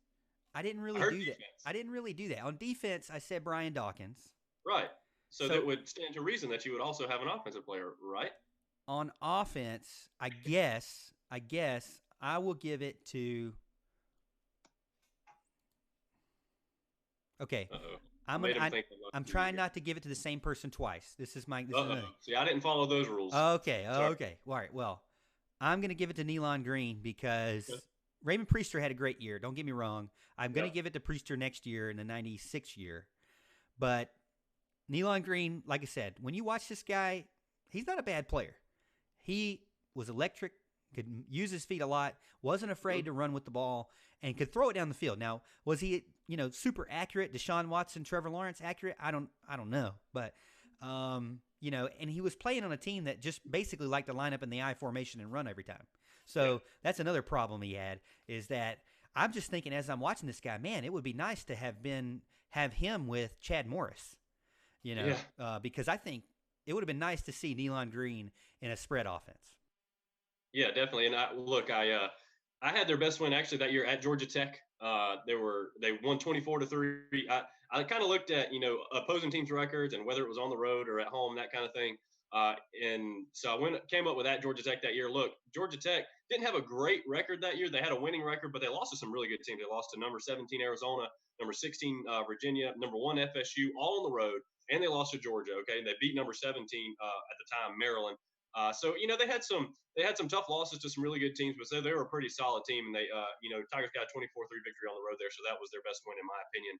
Speaker 3: I didn't really do that. I didn't really do that. On defense, I said Brian Dawkins.
Speaker 4: Right. So that would stand to reason that you would also have an offensive player, right?
Speaker 3: On offense, I guess I will give it to. Okay.
Speaker 4: Uh-oh.
Speaker 3: I'm trying not to give it to the same person twice. This is my.
Speaker 4: See, I didn't follow those rules.
Speaker 3: Okay. Okay. All right. Well, I'm going to give it to Nealon Green because Raymond Priester had a great year. Don't get me wrong. I'm going to give it to Priester next year in the 96 year. But Nealon Green, like I said, when you watch this guy, he's not a bad player. He was electric, could use his feet a lot, wasn't afraid to run with the ball, and could throw it down the field. Now, was he, super accurate? Deshaun Watson, Trevor Lawrence accurate? I don't know. But, and he was playing on a team that just basically liked to line up in the I formation and run every time. So that's another problem he had, is that I'm just thinking as I'm watching this guy, man, it would be nice to have him with Chad Morris, because I think it would have been nice to see Nealon Green in a spread offense. Yeah,
Speaker 4: definitely. And I had their best win actually that year at Georgia Tech. They won 24-3. I kind of looked at, opposing teams' records and whether it was on the road or at home, that kind of thing. And so I came up with that Georgia Tech that year. Look, Georgia Tech didn't have a great record that year. They had a winning record, but they lost to some really good teams. They lost to number 17 Arizona, number 16 Virginia, number 1 FSU, all on the road, and they lost to Georgia. Okay, and they beat number 17 at the time, Maryland. So they had some tough losses to some really good teams, but so they were a pretty solid team. And they Tigers got a 24-3 victory on the road there, so that was their best win in my opinion.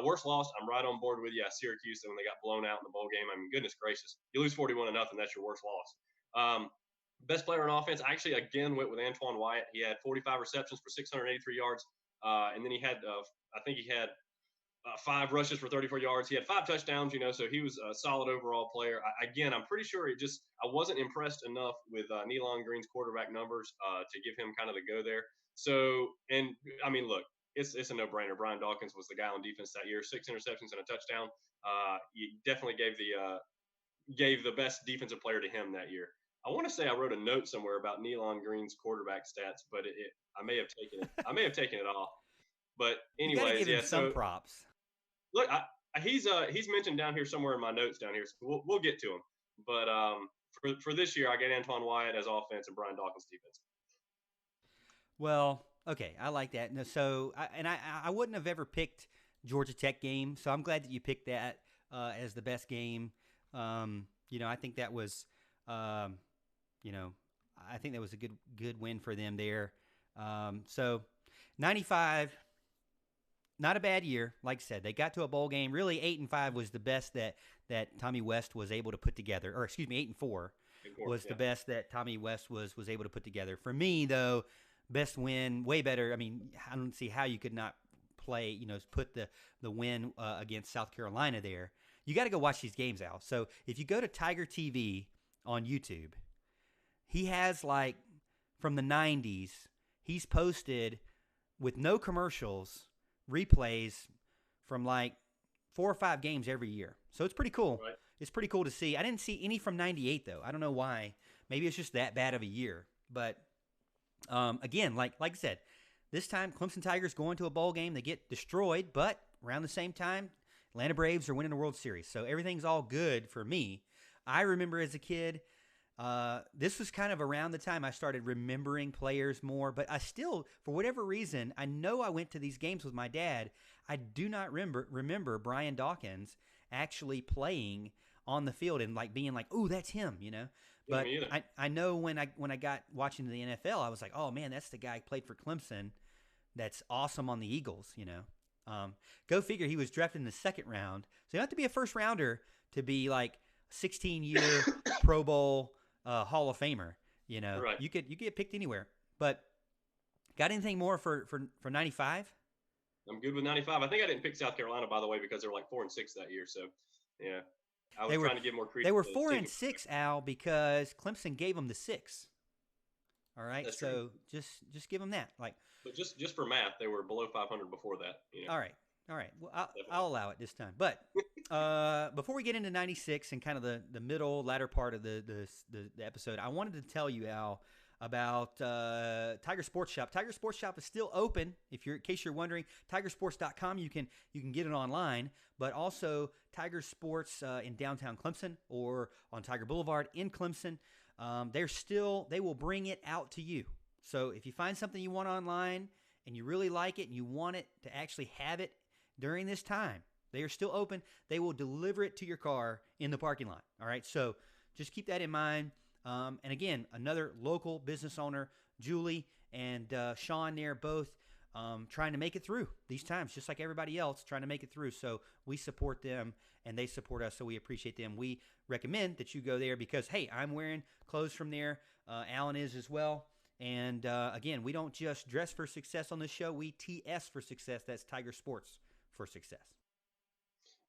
Speaker 4: Worst loss, I'm right on board with you. Syracuse, when they got blown out in the bowl game. I mean, goodness gracious, you lose 41-0, that's your worst loss. Best player on offense, I actually again went with Antoine Wyatt. He had 45 receptions for 683 yards, and then he had I think he had 5 rushes for 34 yards. He had 5 touchdowns, so he was a solid overall player. Again, I'm pretty sure I wasn't impressed enough with Nealon Green's quarterback numbers to give him kind of the go there. So, and I mean, look, it's a no-brainer. Brian Dawkins was the guy on defense that year, 6 interceptions and a touchdown. You definitely gave the best defensive player to him that year. I want to say I wrote a note somewhere about Nealon Green's quarterback stats, but I may have taken it. I may have taken it off. But
Speaker 3: You got to
Speaker 4: anyways,
Speaker 3: give him some props.
Speaker 4: Look, he's mentioned down here somewhere in my notes down here. So we'll get to him. But for this year, I got Antoine Wyatt as offense and Brian Dawkins defense.
Speaker 3: Well, okay, I like that. No, so I wouldn't have ever picked Georgia Tech game, so I'm glad that you picked that as the best game. I think that was, I think that was a good win for them there. So 95. Not a bad year, like I said. They got to a bowl game. Really, 8-5 was the best that Tommy West was able to put together. Or excuse me, 8-4 was the best that Tommy West was able to put together. For me, though, best win, way better. I mean, I don't see how you could not play. Put the win against South Carolina there. You got to go watch these games, Al. So if you go to Tiger TV on YouTube, he has from the 90s. He's posted with no commercials. Replays from 4 or 5 games every year. So it's pretty cool.
Speaker 4: Right.
Speaker 3: It's pretty cool to see. I didn't see any from 98 though. I don't know why. Maybe it's just that bad of a year. But again, like I said, this time Clemson Tigers go into a bowl game. They get destroyed, but around the same time, Atlanta Braves are winning the World Series. So everything's all good for me. I remember as a kid, this was kind of around the time I started remembering players more, but I still, for whatever reason, I know I went to these games with my dad. I do not remember Brian Dawkins actually playing on the field and being "Ooh, that's him," But I know when I got watching the NFL, I was like, "Oh man, that's the guy who played for Clemson. That's awesome on the Eagles," Go figure, he was drafted in the 2nd round, so you don't have to be a first rounder to be 16-year Pro Bowl. Hall of Famer,
Speaker 4: Right.
Speaker 3: You could get picked anywhere. But got anything more for 95?
Speaker 4: I'm good with 95. I think I didn't pick South Carolina, by the way, because they were 4-6 that year. So yeah, I was trying to give more credit.
Speaker 3: They were 4-6, Al, because Clemson gave them the 6. All right,
Speaker 4: That's
Speaker 3: so
Speaker 4: true.
Speaker 3: just give them that.
Speaker 4: But just for math, they were below 500 before that.
Speaker 3: All right. Well, I'll allow it this time. But before we get into 96 and kind of the latter part of the episode, I wanted to tell you, Al, about Tiger Sports Shop. Tiger Sports Shop is still open. In case you're wondering, tigersports.com. You can get it online, but also Tiger Sports in downtown Clemson or on Tiger Boulevard in Clemson. They will bring it out to you. So if you find something you want online and you really like it and you want it to actually have it during this time, they are still open. They will deliver it to your car in the parking lot. All right, so just keep that in mind. And again, another local business owner, Julie and Sean, there both trying to make it through these times, just like everybody else trying to make it through. So we support them and they support us, so we appreciate them. We recommend that you go there because, hey, I'm wearing clothes from there. Alan is as well. And again, we don't just dress for success on this show. We TS for success. That's Tiger Sports for success.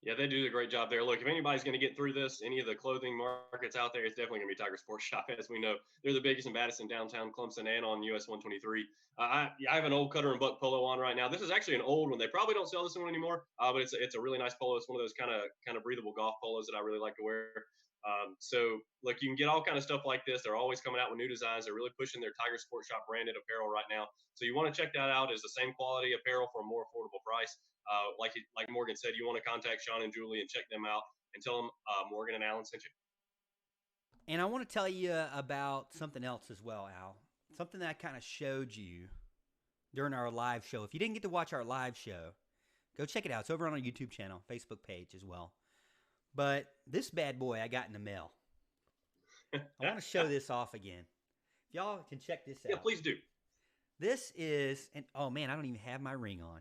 Speaker 4: Yeah, they do a great job there. Look, if anybody's going to get through this, any of the clothing markets out there, it's definitely going to be Tiger Sports Shop. As we know, they're the biggest and baddest in downtown Clemson and on US 123. I have an old Cutter and Buck polo on right now. This is actually an old one. They probably don't sell this one anymore, but it's a really nice polo. It's one of those kind of breathable golf polos that I really like to wear. So look, you can get all kind of stuff like this. They're always coming out with new designs. They're really pushing their Tiger Sports Shop branded apparel right now. So you want to check that out. It's the same quality apparel for a more affordable price. Like Morgan said, you want to contact Sean and Julie and check them out and tell them Morgan and Alan sent you.
Speaker 3: And I want to tell you about something else as well, Al. Something that I kind of showed you during our live show. If you didn't get to watch our live show, go check it out. It's over on our YouTube channel, Facebook page as well. But this bad boy I got in the mail. I want to show this off again. If y'all can check this out.
Speaker 4: Yeah, please do.
Speaker 3: This is, and oh man, I don't even have my ring on.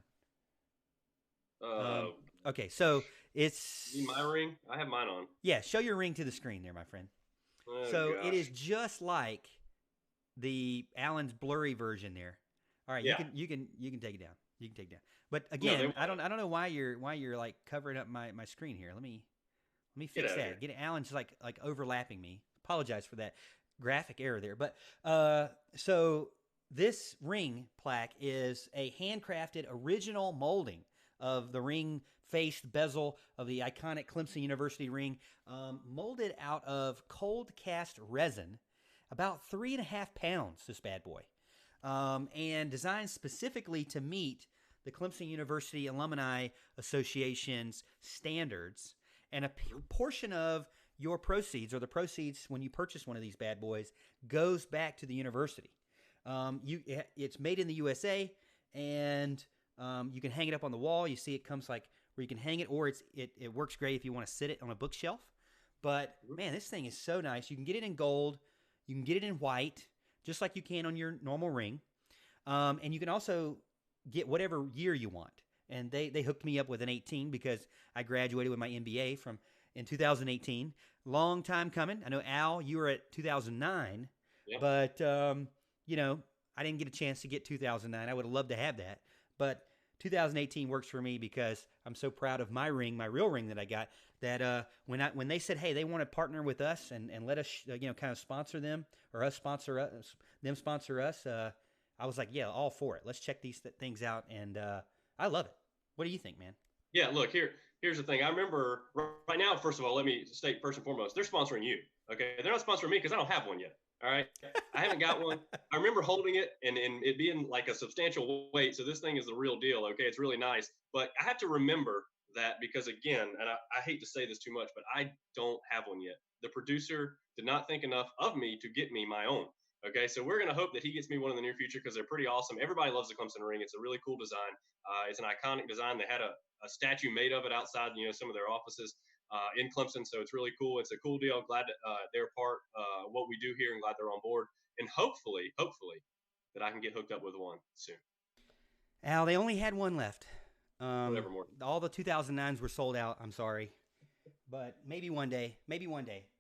Speaker 3: Okay, so it's...
Speaker 4: You need my ring? I have mine on.
Speaker 3: Yeah, show your ring to the screen there, my friend.
Speaker 4: Oh,
Speaker 3: so
Speaker 4: gosh.
Speaker 3: it is just like the Allen's blurry version there. All right,
Speaker 4: Yeah.
Speaker 3: you can take it down. You can take down. But
Speaker 4: No,
Speaker 3: again, I don't know why you're like covering up my screen here. Let me fix that. Get it. Alan's like overlapping me. Apologize for that graphic error there. But so this ring plaque is a handcrafted original molding of the ring faced bezel of the iconic Clemson University ring, molded out of cold cast resin, about 3.5 pounds, this bad boy, and designed specifically to meet the Clemson University Alumni Association's standards. And a portion of your proceeds, or the proceeds when you purchase one of these bad boys, goes back to the university. It's made in the USA, and you can hang it up on the wall. You see it comes like where you can hang it, or it works great if you want to sit it on a bookshelf. But man, this thing is so nice. You can get it in gold. You can get it in white, just like you can on your normal ring. And you can also get whatever year you want. And they hooked me up with an 18 because I graduated with my MBA in 2018. Long time coming. I know, Al, you were at 2009. Yep. But, I didn't get a chance to get 2009. I would have loved to have that. But 2018 works for me because I'm so proud of my ring, my real ring that I got, that when they said, hey, they want to partner with us and let us, kind of sponsor them, or us sponsor us, them sponsor us, I was like, yeah, all for it. Let's check these things out. And I love it. What do you think, man?
Speaker 4: Yeah, look, here's the thing. I remember right now, first of all, let me state first and foremost, they're sponsoring you. Okay. They're not sponsoring me because I don't have one yet. All right. I haven't got one. I remember holding it and it being like a substantial weight. So this thing is the real deal. Okay. It's really nice. But I have to remember that because, again, and I hate to say this too much, but I don't have one yet. The producer did not think enough of me to get me my own. Okay. So we're going to hope that he gets me one in the near future because they're pretty awesome. Everybody loves the Clemson ring. It's a really cool design. It's an iconic design. They had a statue made of it outside, some of their offices in Clemson. So it's really cool. It's a cool deal. Glad they're part of what we do here and glad they're on board. And hopefully that I can get hooked up with one soon.
Speaker 3: Al, they only had one left.
Speaker 4: Whatever more.
Speaker 3: All the 2009s were sold out. I'm sorry. But maybe one day.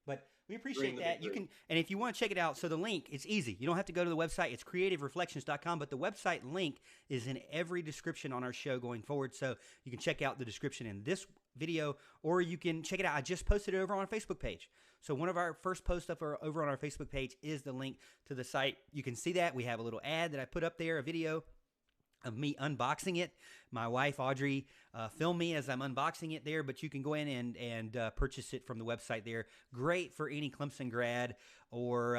Speaker 3: But we appreciate that. You can, and if you want to check it out, so the link, it's easy. You don't have to go to the website. It's creativereflections.com, but the website link is in every description on our show going forward. So you can check out the description in this video, or you can check it out. I just posted it over on our Facebook page. So one of our first posts over on our Facebook page is the link to the site. You can see that. We have a little ad that I put up there, a video of me unboxing it. My wife, Audrey, filmed me as I'm unboxing it there, but you can go in and purchase it from the website there. Great for any Clemson grad or,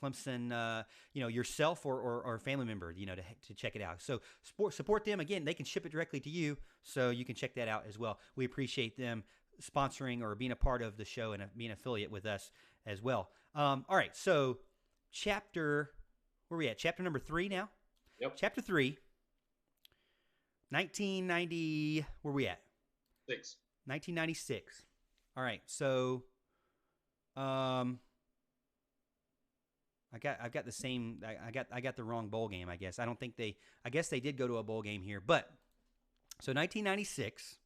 Speaker 3: Clemson, yourself or family member, to check it out. So support them. Again, they can ship it directly to you, so you can check that out as well. We appreciate them sponsoring or being a part of the show and being an affiliate with us as well. All right, so where are we at? Chapter number 3 now?
Speaker 4: Yep.
Speaker 3: Chapter 3. 1990, where we at? 1996. All right, so I've got the same. I got the wrong bowl game. I guess they did go to a bowl game here, but so 1996.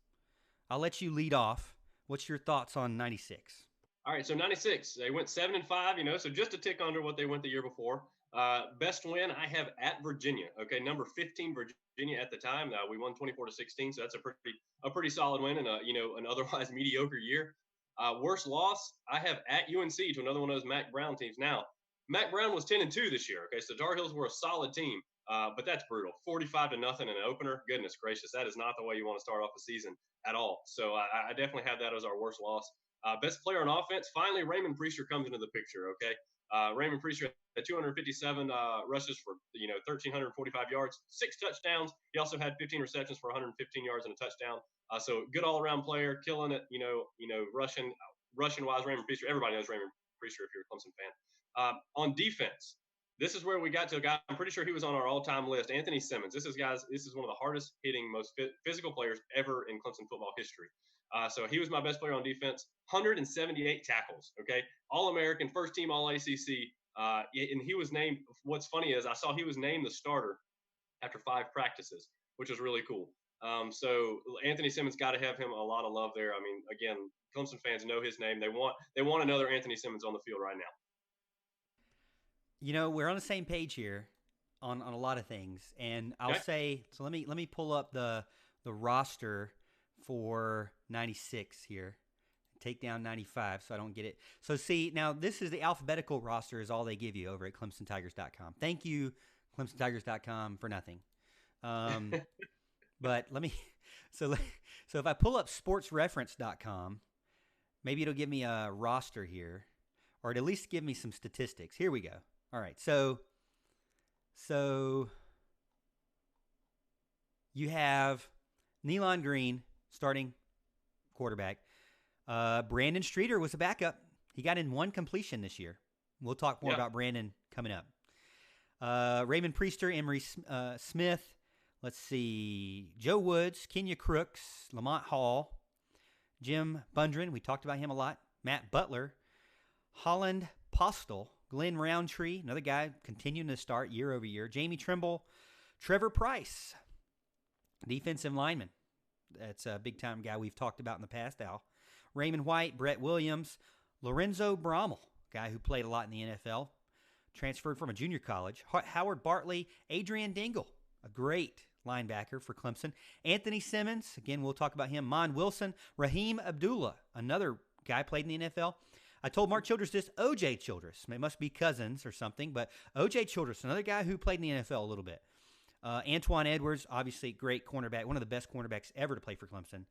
Speaker 3: I'll let you lead off. What's your thoughts on 96?
Speaker 4: All right, so 96. They went 7-5. So just a tick under what they went the year before. Best win I have at Virginia. Okay, number 15 Virginia at the time. We won 24-16, so that's a pretty solid win in an otherwise mediocre year. Worst loss I have at UNC to another one of those Mac Brown teams. Now, Mac Brown was 10-2 this year. Okay, so Tar Heels were a solid team, but that's brutal. 45-0 in an opener. Goodness gracious, that is not the way you want to start off a season at all. So I definitely have that as our worst loss. Best player on offense. Finally, Raymond Priester comes into the picture. Okay. Raymond Priester had 257 rushes for 1,345 yards, 6 touchdowns. He also had 15 receptions for 115 yards and a touchdown. So good all-around player, killing it. Russian wise, Raymond Priester. Everybody knows Raymond Priester if you're a Clemson fan. On defense, this is where we got to a guy. I'm pretty sure he was on our all-time list. Anthony Simmons. This is one of the hardest hitting, most physical players ever in Clemson football history. So he was my best player on defense. 178 tackles. Okay, All-American, first team All-ACC. And he was named. What's funny is I saw he was named the starter after 5 practices, which was really cool. So Anthony Simmons, got to have him a lot of love there. I mean, again, Clemson fans know his name. They want another Anthony Simmons on the field right now.
Speaker 3: We're on the same page here. on a lot of things, and I'll
Speaker 4: Okay.
Speaker 3: say so. Let me pull up the roster for 96 here. Take down 95 so I don't get it. So see, now this is the alphabetical roster is all they give you over at ClemsonTigers.com. Thank you, ClemsonTigers.com, for nothing. But let me so if I pull up SportsReference.com, maybe it'll give me a roster here, or at least give me some statistics. Here we go. All right, so you have Nealon Green starting quarterback. Brandon Streeter was a backup. He got in one completion this year. We'll talk more about Brandon coming up. Raymond Priester, Emery Smith. Let's see. Joe Woods, Kenya Crooks, Lamont Hall, Jim Bundren. We talked about him a lot. Matt Butler, Holland Postel, Glenn Roundtree, another guy continuing to start year over year. Jamie Trimble, Trevor Price, defensive lineman. That's a big-time guy we've talked about in the past, Al. Raymond White, Brett Williams, Lorenzo Brommel, guy who played a lot in the NFL, transferred from a junior college. Howard Bartley, Adrian Dingle, a great linebacker for Clemson. Anthony Simmons, again, we'll talk about him. Mon Wilson, Raheem Abdullah, another guy played in the NFL. I told Mark Childress this, O.J. Childress. It must be cousins or something, but O.J. Childress, another guy who played in the NFL a little bit. Antoine Edwards, obviously great cornerback, one of the best cornerbacks ever to play for Clemson.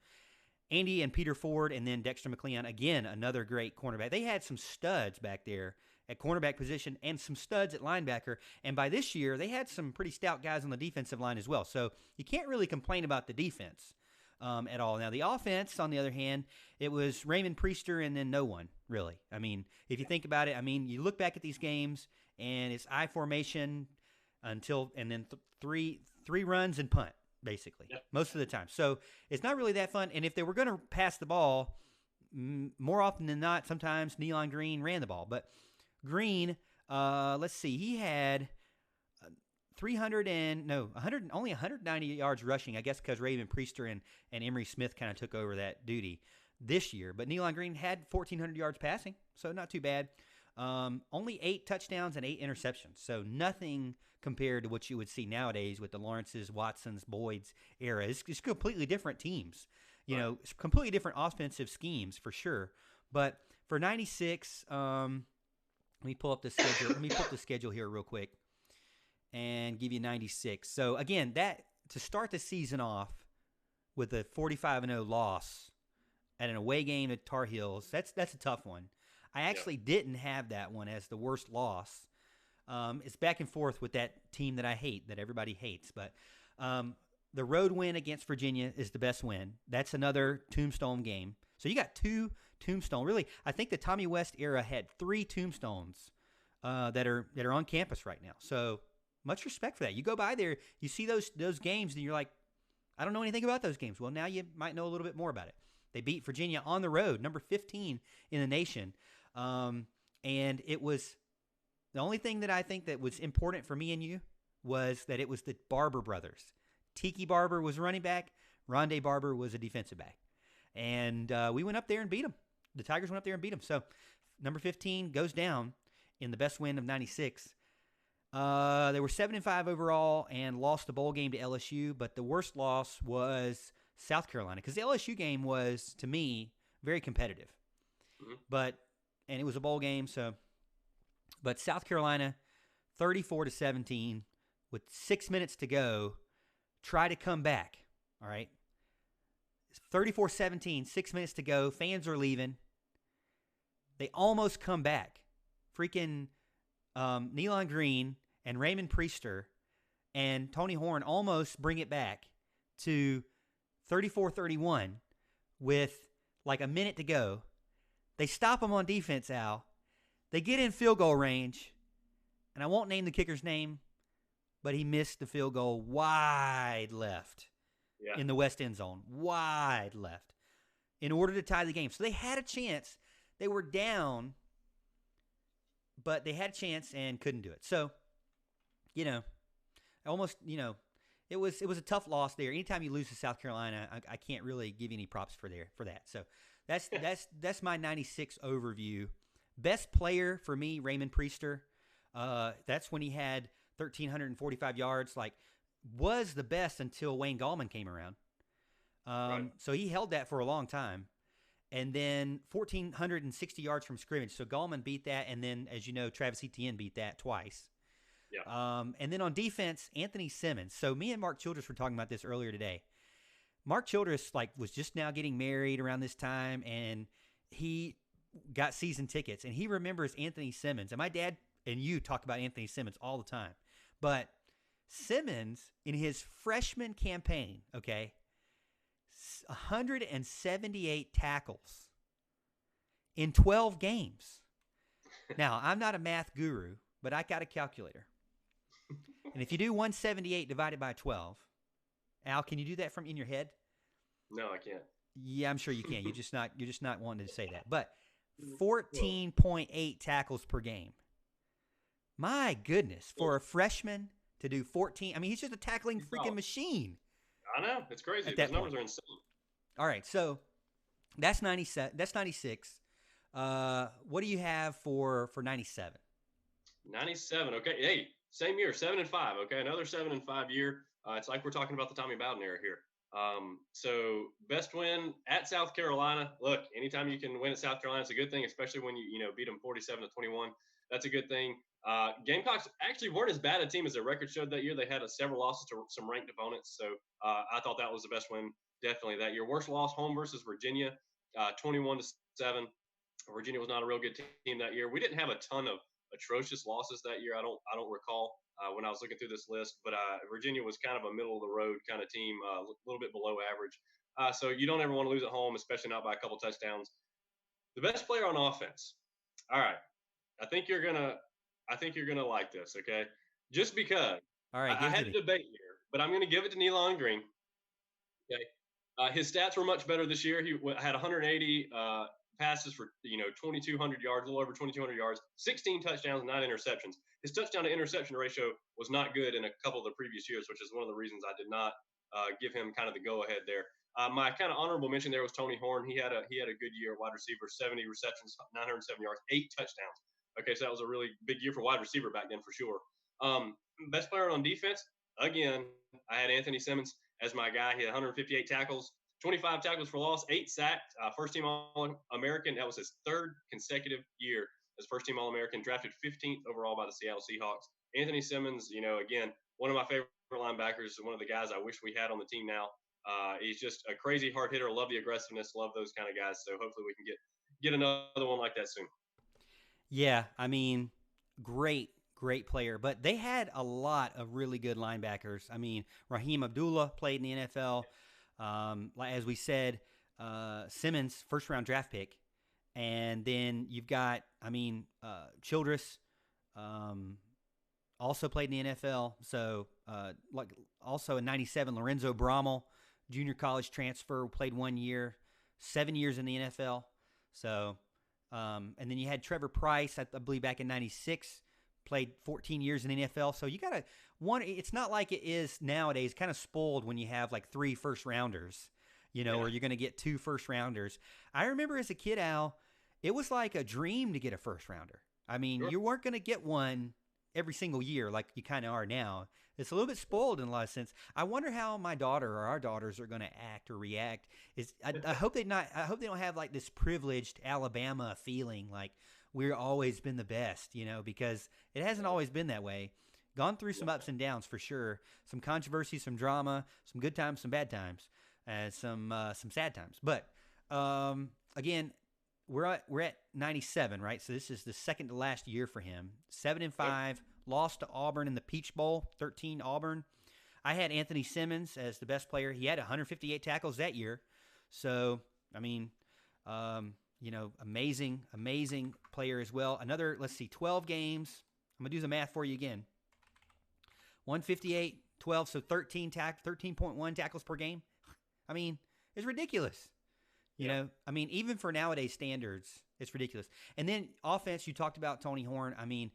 Speaker 3: Andy and Peter Ford, and then Dexter McLeon, again, another great cornerback. They had some studs back there at cornerback position and some studs at linebacker. And by this year, they had some pretty stout guys on the defensive line as well. So you can't really complain about the defense at all. Now, the offense, on the other hand, it was Raymond Priester and then no one, really. I mean, if you think about it, I mean, you look back at these games, and it's I formation and then three runs and punt, basically, most of the time. So it's not really that fun. And if they were going to pass the ball, more often than not, sometimes Nealon Green ran the ball. But Green, let's see, he had 190 yards rushing, I guess because Raven Priester and Emery Smith kind of took over that duty this year. But Nealon Green had 1,400 yards passing, so not too bad. Only 8 touchdowns and 8 interceptions, so nothing compared to what you would see nowadays with the Lawrences, Watsons, Boyds era. It's completely different teams, you know, it's completely different offensive schemes for sure. But for 96, let me pull up the schedule. Let me pull up the schedule here real quick and give you 96. So again, that to start the season off with a 45-0 loss at an away game at Tar Heels, that's a tough one. I actually didn't have that one as the worst loss. It's back and forth with that team that I hate, that everybody hates. But the road win against Virginia is the best win. That's another tombstone game. So you got 2 tombstone. Really, I think the Tommy West era had 3 tombstones that are on campus right now. So much respect for that. You go by there, you see those games, and you're like, I don't know anything about those games. Well, now you might know a little bit more about it. They beat Virginia on the road, number 15 in the nation. And it was the only thing that I think that was important for me and you was that it was the Barber brothers. Tiki Barber was running back. Rondé Barber was a defensive back. And we went up there and beat them. The Tigers went up there and beat them. So number 15 goes down in the best win of 96. They were 7-5 overall and lost the bowl game to LSU, but the worst loss was South Carolina because the LSU game was, to me, very competitive. And it was a bowl game, but South Carolina, 34-17, with 6 minutes to go, try to come back. All right, 34-17, 6 minutes to go. Fans are leaving. They almost come back. Freaking Nealon Green and Raymond Priester and Tony Horn almost bring it back to 34-31 with like a minute to go. They stop them on defense, Al. They get in field goal range, and I won't name the kicker's name, but he missed the field goal wide left in the west end zone, wide left, in order to tie the game. So they had a chance. They were down, but they had a chance and couldn't do it. So, you know, almost, you know, it was a tough loss there. Anytime you lose to South Carolina, I can't really give you any props for that. So that's my 96 overview. Best player for me, Raymond Priester. That's when he had 1,345 yards, like was the best until Wayne Gallman came around.
Speaker 4: Right.
Speaker 3: So he held that for a long time. And then 1,460 yards from scrimmage. So Gallman beat that. And then, as you know, Travis Etienne beat that twice.
Speaker 4: Yeah.
Speaker 3: And then on defense, Anthony Simmons. So me and Mark Childress were talking about this earlier today. Mark Childress was just now getting married around this time, and he got season tickets, and he remembers Anthony Simmons. And my dad and you talk about Anthony Simmons all the time. But Simmons, in his freshman campaign, 178 tackles in 12 games. Now, I'm not a math guru, but I got a calculator. And if you do 178 divided by 12, Al, can you do that from in your head?
Speaker 4: No, I can't.
Speaker 3: Yeah, I'm sure you can. You're just not wanting to say that. But 14.8 tackles per game. My goodness, for a freshman to do 14, I mean, he's just a tackling freaking machine.
Speaker 4: I know. It's crazy.
Speaker 3: At that
Speaker 4: Those numbers
Speaker 3: point.
Speaker 4: are insane.
Speaker 3: All right, so that's 97. That's 96. What do you have for 97?
Speaker 4: 97. Okay. Hey, same year, 7-5. Okay. Another 7-5 year. It's like we're talking about the Tommy Bowden era here. So best win at South Carolina. Look, anytime you can win at South Carolina, it's a good thing, especially when you beat them 47-21. That's a good thing. Gamecocks actually weren't as bad a team as their record showed that year. They had several losses to some ranked opponents. So I thought that was the best win definitely that year. Worst loss, home versus Virginia, 21-7. Virginia was not a real good team that year. We didn't have a ton of atrocious losses that year. I don't recall when I was looking through this list, but Virginia was kind of a middle of the road kind of team, a little bit below average. So you don't ever want to lose at home, especially not by a couple touchdowns. The best player on offense. All right, I think you're gonna like this. Okay, just because.
Speaker 3: All right,
Speaker 4: I had a debate here, but I'm gonna give it to Nealon Green. Okay, his stats were much better this year. He had 180 passes for 2,200 yards, a little over 2,200 yards, 16 touchdowns, 9 interceptions. His touchdown to interception ratio was not good in a couple of the previous years, which is one of the reasons I did not give him kind of the go ahead there. My kind of honorable mention there was Tony Horn. He had a good year at wide receiver, 70 receptions, 907 yards, 8 touchdowns. Okay, so that was a really big year for wide receiver back then for sure. Best player on defense, again, I had Anthony Simmons as my guy. He had 158 tackles, 25 tackles for loss, 8 sacks, first team All-American. That was his 3rd consecutive year as first team All-American, drafted 15th overall by the Seattle Seahawks. Anthony Simmons, again, one of my favorite linebackers, one of the guys I wish we had on the team now. He's just a crazy hard hitter. Love the aggressiveness, love those kind of guys. So hopefully we can get another one like that soon.
Speaker 3: Yeah, I mean, great player. But they had a lot of really good linebackers. I mean, Raheem Abdullah played in the NFL. As we said, Simmons, first-round draft pick. And then you've got, Childress also played in the NFL. So, also in 97, Lorenzo Brommel, junior college transfer, played 1 year, 7 years in the NFL. So, and then you had Trevor Price, I believe back in 96, played 14 years in the NFL. So you got it's not like it is nowadays, kind of spoiled when you have like 3 first-rounders, or you're going to get 2 first-rounders. I remember as a kid, Al, it was like a dream to get a first-rounder. I mean,
Speaker 4: Sure.
Speaker 3: You weren't going to get one every single year like you kind of are now. It's a little bit spoiled in a lot of sense. I wonder how my daughter or our daughters are going to act or react. I hope they don't have like this privileged Alabama feeling like we've always been the best, because it hasn't always been that way. Gone through some ups and downs for sure. Some controversy, some drama, some good times, some bad times, some sad times. But again, we're at 97, right? So this is the second to last year for him. 7-5, lost to Auburn in the Peach Bowl, 13 Auburn. I had Anthony Simmons as the best player. He had 158 tackles that year. So, amazing player as well. Another, 12 games. I'm going to do the math for you again. 158, 12, so 13.1 tackles per game. I mean, it's ridiculous. Even for nowadays standards, it's ridiculous. And then offense, you talked about Tony Horn. I mean,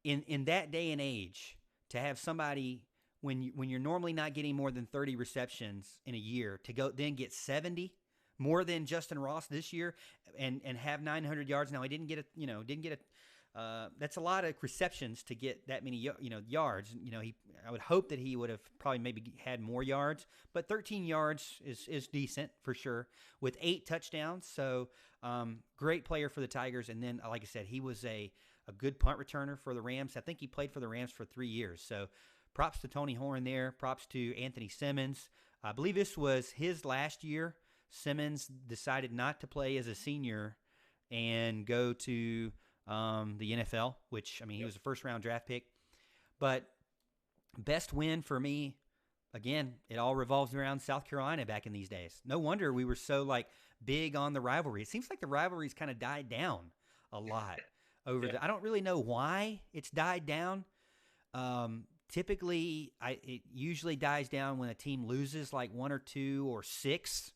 Speaker 3: in that day and age, to have somebody when you're normally not getting more than 30 receptions in a year to go then get 70, more than Justin Ross this year, and have 900 yards. Now he didn't get That's a lot of receptions to get that many yards. I would hope that he would have probably maybe had more yards, but 13 yards is decent for sure with 8 touchdowns. So great player for the Tigers. And then, like I said, he was a good punt returner for the Rams. I think he played for the Rams for 3 years. So props to Tony Horn there. Props to Anthony Simmons. I believe this was his last year. Simmons decided not to play as a senior and go to the NFL, which, I mean, he was a first-round draft pick. But best win for me, again, it all revolves around South Carolina back in these days. No wonder we were so, big on the rivalry. It seems like the rivalry's kind of died down a lot over I don't really know why it's died down. Typically, it usually dies down when a team loses 1 or 2 or 6.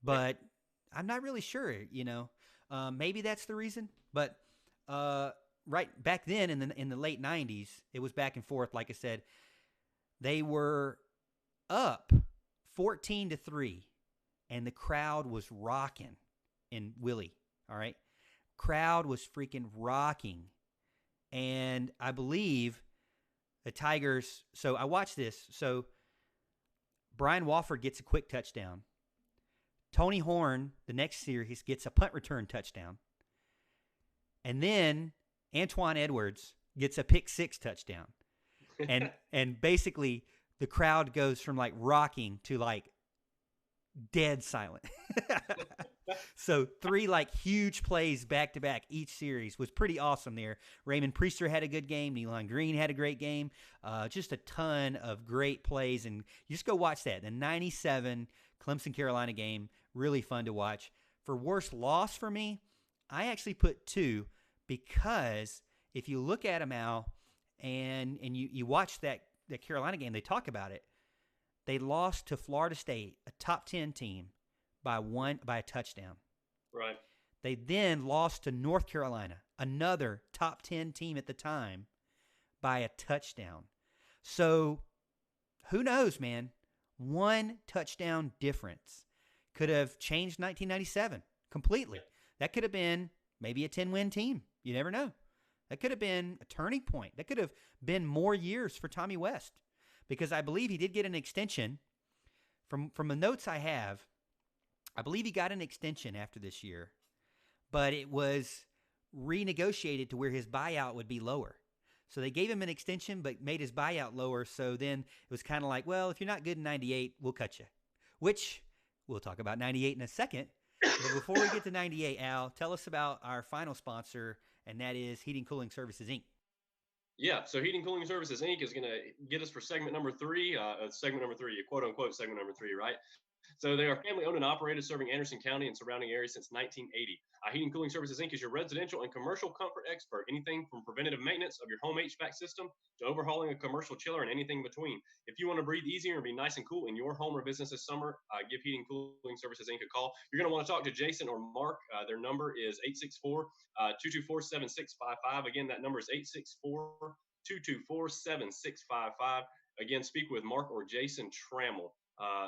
Speaker 3: But I'm not really sure, Maybe that's the reason. But right back then in the late 90s, it was back and forth. Like I said, they were up 14-3, and the crowd was rocking in Willie. All right, crowd was freaking rocking, and I believe the Tigers. So I watched this. So Brian Wofford gets a quick touchdown. Tony Horn, the next series, gets a punt return touchdown. And then Antoine Edwards gets a pick 6 touchdown. And basically the crowd goes from rocking to dead silent. So 3 huge plays back to back each series was pretty awesome there. Raymond Priester had a good game. Nealon Green had a great game. Just a ton of great plays. And you just go watch that. The 97 Clemson Carolina game, really fun to watch. For worst loss for me, I actually put 2 because if you look at them, Al, and you watch that Carolina game, they talk about it. They lost to Florida State, a top 10 team, by a touchdown.
Speaker 4: Right.
Speaker 3: They then lost to North Carolina, another top 10 team at the time, by a touchdown. So who knows, man? 1 touchdown difference could have changed 1997 completely. That could have been maybe a 10-win team. You never know. That could have been a turning point. That could have been more years for Tommy West, because I believe he did get an extension. From the notes I have, I believe he got an extension after this year, but it was renegotiated to where his buyout would be lower. So they gave him an extension, but made his buyout lower. So then it was kind of like, well, if you're not good in 98, we'll cut you, which we'll talk about 98 in a second. But before we get to 98, Al, tell us about our final sponsor, and that is Heating Cooling Services, Inc.
Speaker 4: Yeah, so Heating Cooling Services, Inc. is going to get us for segment number 3, quote-unquote segment number 3, right? So they are family-owned and operated, serving Anderson County and surrounding areas since 1980. Heating Cooling Services, Inc. is your residential and commercial comfort expert. Anything from preventative maintenance of your home HVAC system to overhauling a commercial chiller and anything between. If you want to breathe easier and be nice and cool in your home or business this summer, give Heating Cooling Services, Inc. a call. You're going to want to talk to Jason or Mark. Their number is 864-224-7655. Again, that number is 864-224-7655. Again, speak with Mark or Jason Trammell.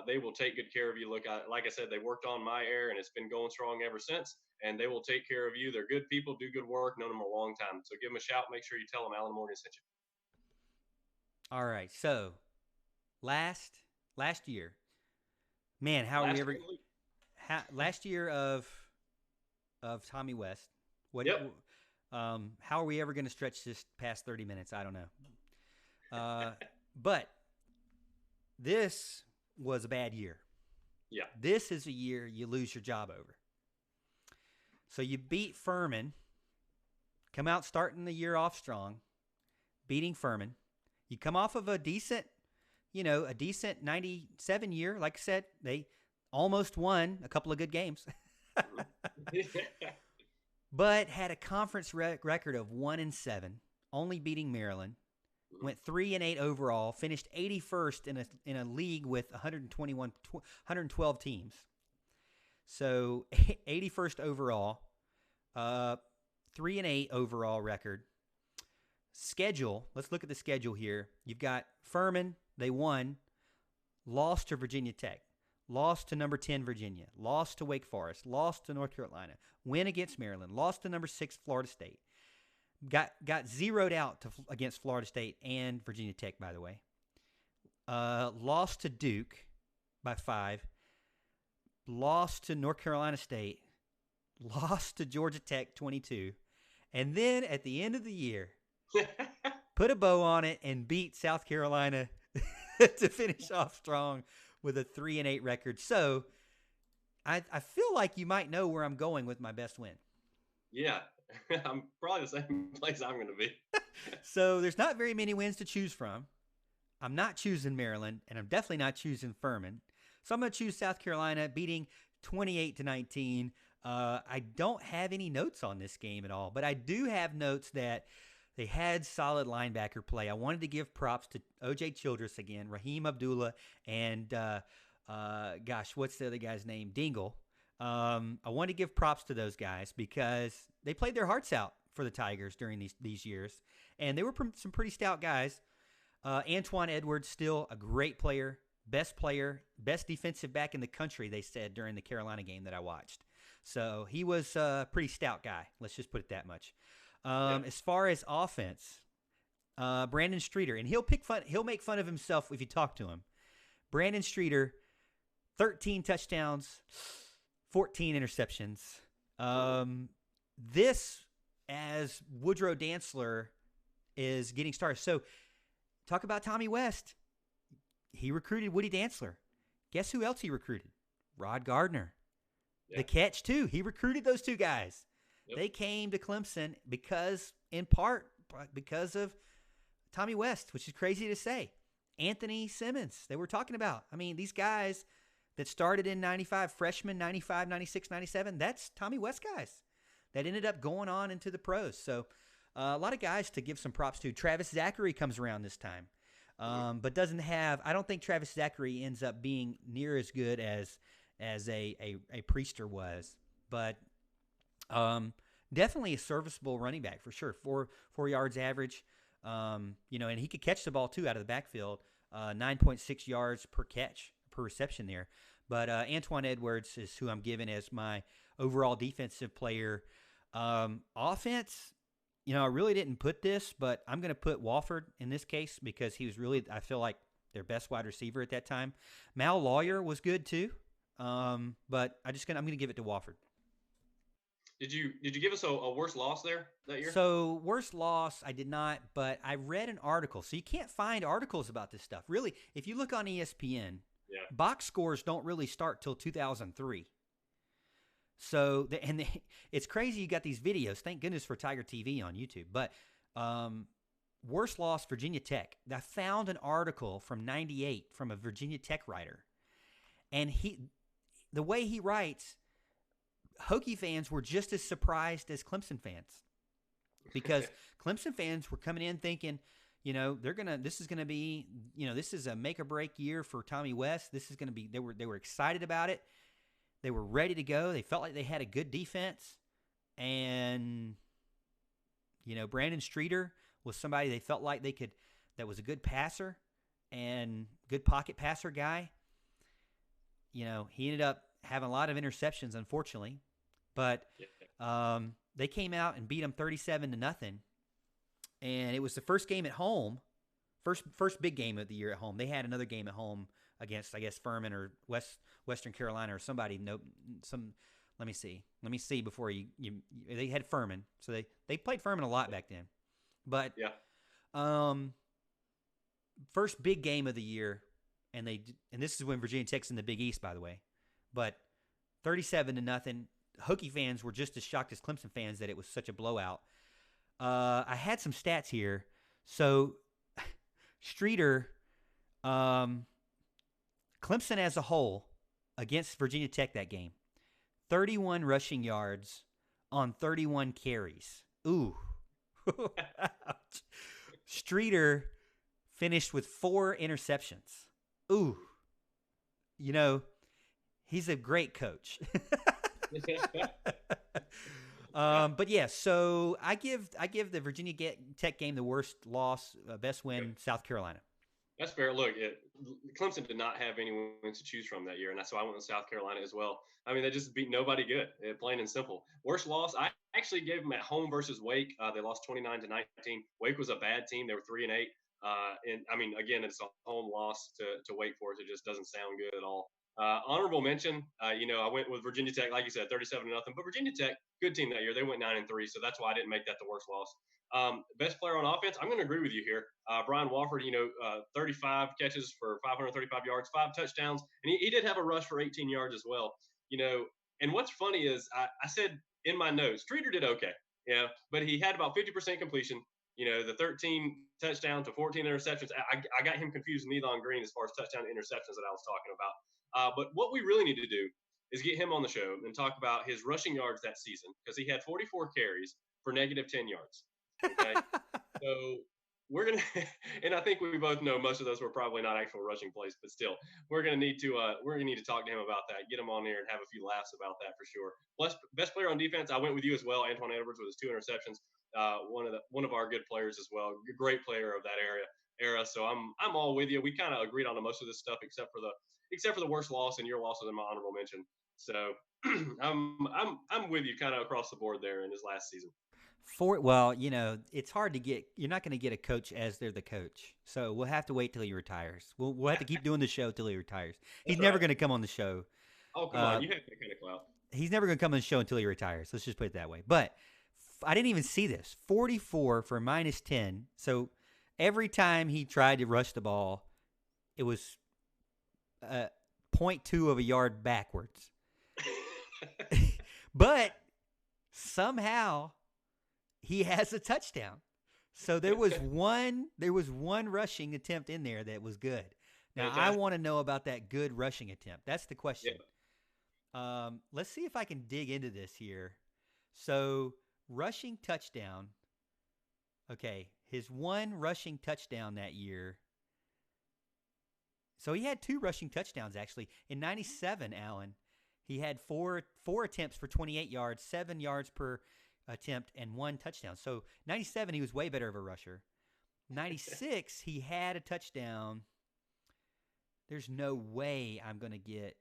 Speaker 4: They will take good care of you. Look, like I said, they worked on my air, and it's been going strong ever since. And they will take care of you. They're good people, do good work, known them a long time. So give them a shout. Make sure you tell them Alan Morgan sent you.
Speaker 3: All right. So last year, man, last year of Tommy West. How are we ever going to stretch this past 30 minutes? I don't know. But this was a bad year.
Speaker 4: Yeah.
Speaker 3: This is a year you lose your job over. So you beat Furman, come out starting the year off strong, beating Furman. You come off of a decent 97 year. Like I said, they almost won a couple of good games. But had a conference record of 1-7, only beating Maryland. Went 3-8 overall. Finished 81st in a league with 112 teams. So 81st overall, 3-8 overall record. Schedule. Let's look at the schedule here. You've got Furman. They won. Lost to Virginia Tech. Lost to number 10 Virginia. Lost to Wake Forest. Lost to North Carolina. Win against Maryland. Lost to number 6 Florida State. got zeroed out against Florida State and Virginia Tech, by the way. Lost to Duke by 5. Lost to North Carolina State. Lost to Georgia Tech 22. And then at the end of the year, put a bow on it and beat South Carolina to finish off strong with a 3-8 record. So I feel like you might know where I'm going with my best win.
Speaker 4: Yeah, I'm probably the same place I'm going to be.
Speaker 3: So there's not very many wins to choose from. I'm not choosing Maryland, and I'm definitely not choosing Furman. So I'm going to choose South Carolina, beating 28-19. I don't have any notes on this game at all, but I do have notes that they had solid linebacker play. I wanted to give props to O.J. Childress again, Raheem Abdullah, and what's the other guy's name? Dingle. I want to give props to those guys because they played their hearts out for the Tigers during these years, and they were some pretty stout guys. Antoine Edwards, still a great player, best defensive back in the country, they said during the Carolina game that I watched. So he was a pretty stout guy. Let's just put it that much. As far as offense, Brandon Streeter, and he'll make fun of himself if you talk to him. Brandon Streeter, 13 touchdowns, 14 interceptions. This, as Woodrow Dantzler is getting started. So talk about Tommy West. He recruited Woody Dantzler. Guess who else he recruited? Rod Gardner. Yeah. The Catch, too. He recruited those two guys. Yep. They came to Clemson in part because of Tommy West, which is crazy to say. Anthony Simmons, they were talking about. I mean, these guys that started in 95, freshmen, 95, 96, 97, that's Tommy West guys that ended up going on into the pros. So a lot of guys to give some props to. Travis Zachary comes around this time, but doesn't have – I don't think Travis Zachary ends up being near as good as a Priester was. But definitely a serviceable running back for sure. 4 yards average. And he could catch the ball too out of the backfield. 9.6 yards per reception there. But Antoine Edwards is who I'm giving as my overall defensive player. Offense, I really didn't put this, but I'm going to put Wofford in this case because he was really, I feel like, their best wide receiver at that time. Mal Lawyer was good too. But I'm going to give it to Wofford.
Speaker 4: Did you give us a worse loss there that year?
Speaker 3: So worst loss, I did not, but I read an article. So you can't find articles about this stuff. Really, if you look on ESPN, box scores don't really start till 2003. So it's crazy you got these videos. Thank goodness for Tiger TV on YouTube. But worst loss, Virginia Tech. I found an article from 98 from a Virginia Tech writer. And the way he writes, Hokie fans were just as surprised as Clemson fans because Clemson fans were coming in thinking, this is going to be, this is a make or break year for Tommy West. This is going to be, they were excited about it. They were ready to go. They felt like they had a good defense. And, Brandon Streeter was somebody they felt like that was a good passer and good pocket passer guy. He ended up having a lot of interceptions, unfortunately. But they came out and beat them 37-0. And it was the first game at home, first big game of the year at home. They had another game at home against, I guess, Furman or Western Carolina or somebody. Let me see before they had Furman. So they played Furman a lot back then. But first big game of the year, and this is when Virginia Tech's in the Big East, by the way. But 37-0. Hokie fans were just as shocked as Clemson fans that it was such a blowout. I had some stats here. So Streeter, Clemson as a whole against Virginia Tech that game, 31 rushing yards on 31 carries. Ooh. Streeter finished with 4 interceptions. Ooh. He's a great coach. But yeah, so I give the Virginia Tech game the worst loss, best win, South Carolina.
Speaker 4: That's fair. Look, Clemson did not have any wins to choose from that year, and that's why I went with South Carolina as well. I mean, they just beat nobody good, plain and simple. Worst loss, I actually gave them at home versus Wake. They lost 29-19. Wake was a bad team; they were 3-8. And I mean, again, it's a home loss to Wake Forest. It just doesn't sound good at all. Honorable mention, I went with Virginia Tech, like you said, 37-0. But Virginia Tech, good team that year. They went 9-3, so that's why I didn't make that the worst loss. Best player on offense, I'm going to agree with you here. Brian Wofford, 35 catches for 535 yards, 5 touchdowns, and he did have a rush for 18 yards as well. And what's funny is I said in my notes, Streeter did okay, but he had about 50% completion. The 13 touchdown to 14 interceptions. I got him confused with Nealon Green as far as touchdown to interceptions that I was talking about. But what we really need to do is get him on the show and talk about his rushing yards that season, because he had 44 carries for negative 10 yards. Okay. So we're going to, and I think we both know most of those were probably not actual rushing plays, but still, we're going to need to talk to him about that, get him on there and have a few laughs about that for sure. Plus, best player on defense, I went with you as well. Antoine Edwards with his 2 interceptions. One of our good players as well, great player of that era. So I'm all with you. We kind of agreed on most of this stuff except for the worst loss, and your loss was in my honorable mention. So I'm with you kind of across the board there in his last season.
Speaker 3: It's hard to get. You're not going to get a coach as they're the coach, so we'll have to wait till he retires. We'll have to keep doing the show till he retires. He's never going to come on the show.
Speaker 4: Oh, come on, you have that kind of clout.
Speaker 3: He's never going to come on the show until he retires. Let's just put it that way. But I didn't even see this. 44 for -10. So every time he tried to rush the ball, it was 0.2 of a yard backwards. But somehow he has a touchdown. So there was one rushing attempt in there that was good. Now I want to know about that good rushing attempt. That's the question. Yeah. Let's see if I can dig into this here. So rushing touchdown. Okay, his one rushing touchdown that year. So he had 2 rushing touchdowns actually. In 97, Allen, he had four attempts for 28 yards, 7 yards per attempt, and 1 touchdown. So 97, he was way better of a rusher. 96, he had a touchdown. There's no way I'm going to get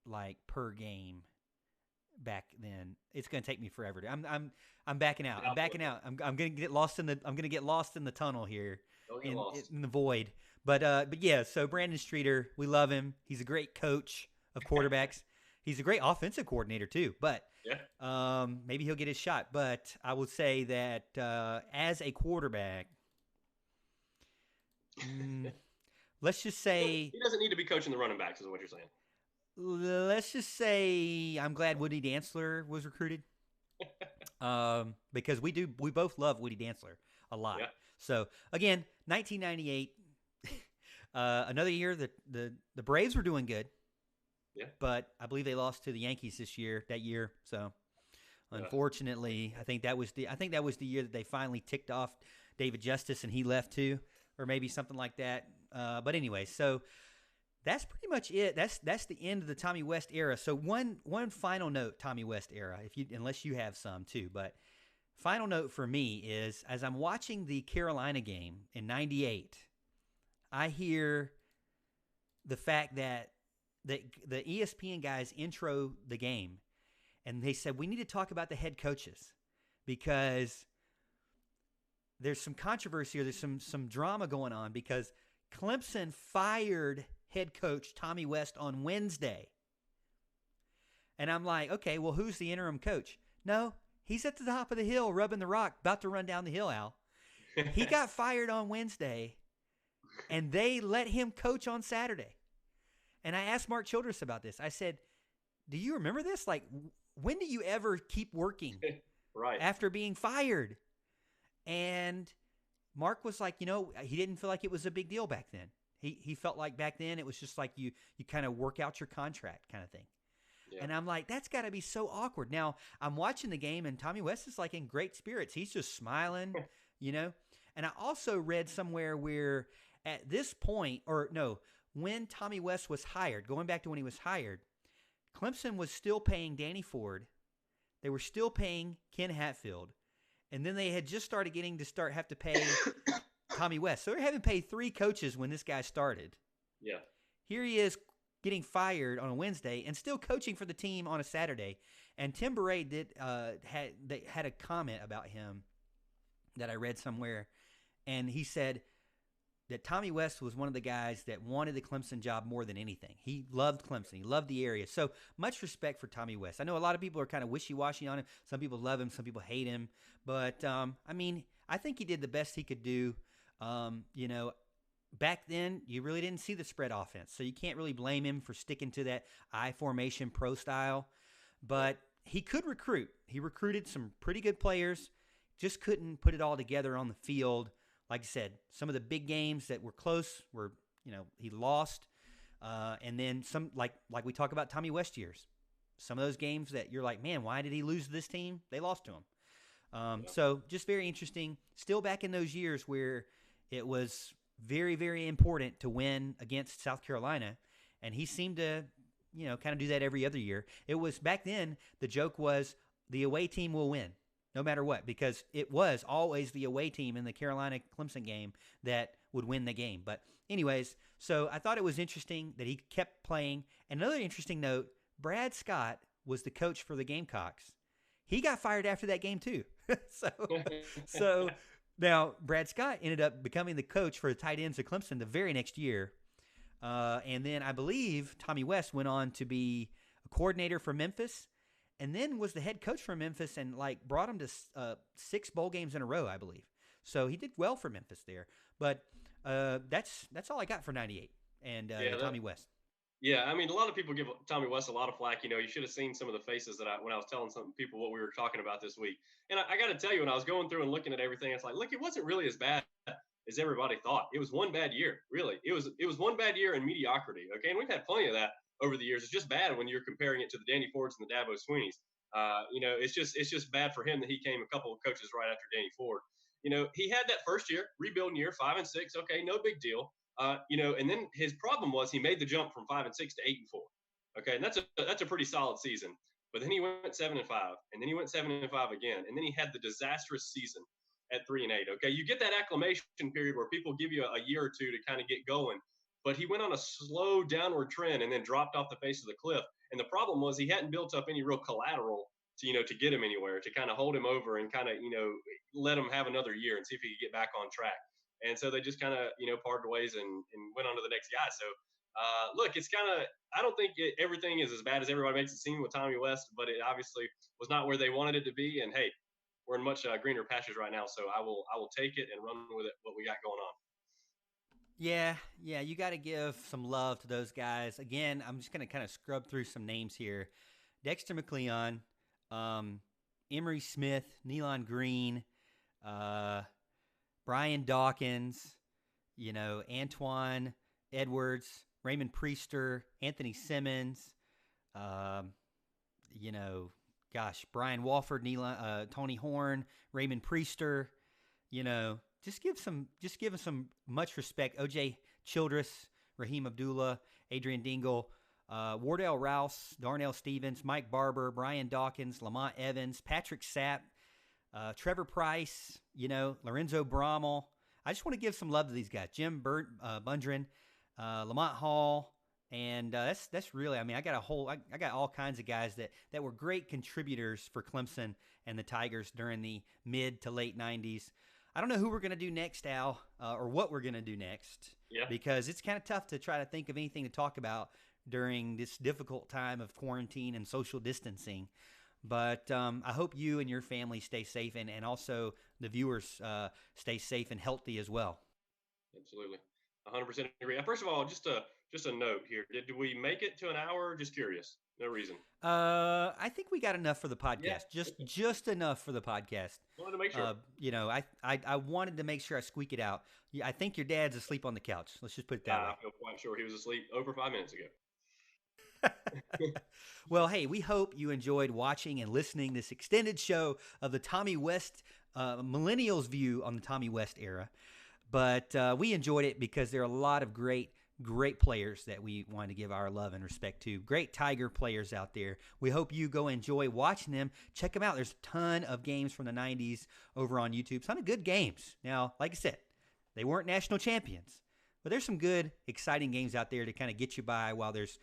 Speaker 3: like per game back then. It's going to take me forever. I'm backing out. I'm backing out. I'm going to get lost in the tunnel here in the void. But yeah, so Brandon Streeter, we love him. He's a great coach of quarterbacks. He's a great offensive coordinator too, but maybe he'll get his shot. But I would say that as a quarterback, let's just say
Speaker 4: he doesn't need to be coaching the running backs, is what you're saying.
Speaker 3: Let's just say I'm glad Woody Dantzler was recruited, because we both love Woody Dantzler a lot. Yeah. So again, 1998, another year that the Braves were doing good. Yeah. But I believe they lost to the Yankees that year. So unfortunately, I think that was the year that they finally ticked off David Justice and he left too, or maybe something like that. But anyway, so that's pretty much it. That's the end of the Tommy West era. So one final note, Tommy West era, unless you have some too, but final note for me is, as I'm watching the Carolina game in 98, I hear the fact that the ESPN guys intro the game, and they said, we need to talk about the head coaches because there's some controversy or there's some drama going on because Clemson fired head coach Tommy West on Wednesday. And I'm like, okay, well, who's the interim coach? No, he's at the top of the hill rubbing the rock, about to run down the hill, Al. He got fired on Wednesday, and they let him coach on Saturday. And I asked Mark Childress about this. I said, do you remember this? Like, when do you ever keep working
Speaker 4: right
Speaker 3: after being fired? And Mark was like, he didn't feel like it was a big deal back then. He felt like back then it was just like you kind of work out your contract kind of thing. Yeah. And I'm like, that's got to be so awkward. Now, I'm watching the game, and Tommy West is like in great spirits. He's just smiling, And I also read somewhere where at this point, when Tommy West was hired, going back to when he was hired, Clemson was still paying Danny Ford. They were still paying Ken Hatfield. And then they had just started have to pay Tommy West. So they're having paid 3 coaches when this guy started.
Speaker 4: Yeah.
Speaker 3: Here he is getting fired on a Wednesday and still coaching for the team on a Saturday. And Tim Beret had a comment about him that I read somewhere, and he said that Tommy West was one of the guys that wanted the Clemson job more than anything. He loved Clemson. He loved the area. So much respect for Tommy West. I know a lot of people are kind of wishy-washy on him. Some people love him. Some people hate him. But, I mean, I think he did the best he could do. You know, back then, you really didn't see the spread offense. So you can't really blame him for sticking to that I formation pro style. But he could recruit. He recruited some pretty good players. Just couldn't put it all together on the field. Like I said, some of the big games that were close were, you know, he lost. And then some, like we talk about Tommy West years. Some of those games that you're like, man, why did he lose to this team? They lost to him. So just very interesting. Still back in those years where it was very, very important to win against South Carolina. And he seemed to, you know, kind of do that every other year. It was back then, the joke was the away team will win. No matter what, because it was always the away team in the Carolina-Clemson game that would win the game. But anyways, so I thought it was interesting that he kept playing. Another interesting note, Brad Scott was the coach for the Gamecocks. He got fired after that game too. so now Brad Scott ended up becoming the coach for the tight ends of Clemson the very next year. And then I believe Tommy West went on to be a coordinator for Memphis. And then was the head coach for Memphis and like brought him to 6 bowl games in a row, I believe. So he did well for Memphis there. But that's all I got for 98 and Tommy West.
Speaker 4: Yeah, I mean, a lot of people give Tommy West a lot of flack. You know, you should have seen some of the faces that when I was telling some people what we were talking about this week. And I got to tell you, when I was going through and looking at everything, it's like, look, it wasn't really as bad as everybody thought. It was one bad year, really. It was one bad year in mediocrity. Okay, and we've had plenty of that over the years. It's just bad when you're comparing it to the Danny Fords and the Dabo Sweeneys. You know, it's just bad for him that he came a couple of coaches right after Danny Ford. You know, he had that first year, rebuilding year, 5-6. Okay, no big deal. You know, and then his problem was he made the jump from 5-6 to 8-4. Okay, and that's a pretty solid season. But then he went 7-5, and then he went 7-5 again, and then he had the disastrous season at 3-8. Okay, you get that acclimation period where people give you a year or two to kind of get going. But he went on a slow downward trend and then dropped off the face of the cliff. And the problem was he hadn't built up any real collateral to, you know, to get him anywhere, to kind of hold him over and kind of, you know, let him have another year and see if he could get back on track. And so they just kind of, you know, parted ways and went on to the next guy. So, look, it's kind of, I don't think everything is as bad as everybody makes it seem with Tommy West, but it obviously was not where they wanted it to be. And hey, we're in much greener pastures right now. So I will take it and run with it, what we got going on.
Speaker 3: Yeah, you got to give some love to those guys. Again, I'm just going to kind of scrub through some names here. Dexter McCleon, Emery Smith, Nealon Green, Brian Dawkins, you know, Antoine Edwards, Raymond Priester, Anthony Simmons, you know, gosh, Brian Walford, Tony Horn, Raymond Priester, you know, just give them some much respect. O.J. Childress, Raheem Abdullah, Adrian Dingle, Wardell Rouse, Darnell Stevens, Mike Barber, Brian Dawkins, Lamont Evans, Patrick Sapp, Trevor Price, you know, Lorenzo Brommel. I just want to give some love to these guys. Jim Bundren, Lamont Hall, and that's really. I mean, I got all kinds of guys that were great contributors for Clemson and the Tigers during the mid to late '90s. I don't know who we're going to do next, Al, or what we're going to do next.
Speaker 4: Yeah.
Speaker 3: Because it's kind of tough to try to think of anything to talk about during this difficult time of quarantine and social distancing. But I hope you and your family stay safe, and also the viewers stay safe and healthy as well.
Speaker 4: Absolutely. 100% agree. First of all, just a note here. Did we make it to an hour? Just curious. No reason.
Speaker 3: I think we got enough for the podcast.
Speaker 4: Yeah.
Speaker 3: Just enough for the podcast.
Speaker 4: Wanted to make sure.
Speaker 3: You know, I wanted to make sure I squeak it out. I think your dad's asleep on the couch. Let's just put it that way.
Speaker 4: I feel quite sure he was asleep over 5 minutes ago.
Speaker 3: Well, hey, we hope you enjoyed watching and listening this extended show of the Tommy West Millennials view on the Tommy West era. But we enjoyed it because there are a lot of great players that we want to give our love and respect to. Great Tiger players out there. We hope you go enjoy watching them. Check them out. There's a ton of games from the 90s over on YouTube. Ton of good games. Now, like I said, They weren't national champions. But there's some good, exciting games out there to kind of get you by while there's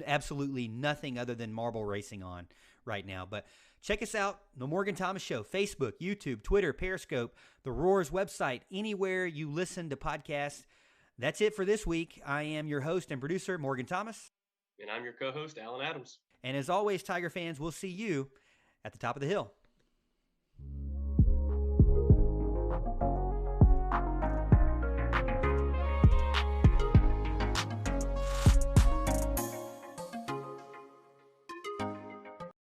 Speaker 3: absolutely nothing other than marble racing on right now. But check us out, The Morgan Thomas Show, Facebook, YouTube, Twitter, Periscope, the Roar's website, anywhere you listen to podcasts. That's it for this week. I am your host and producer, Morgan Thomas.
Speaker 4: And I'm your co-host, Alan Adams.
Speaker 3: And as always, Tiger fans, we'll see you at the top of the hill.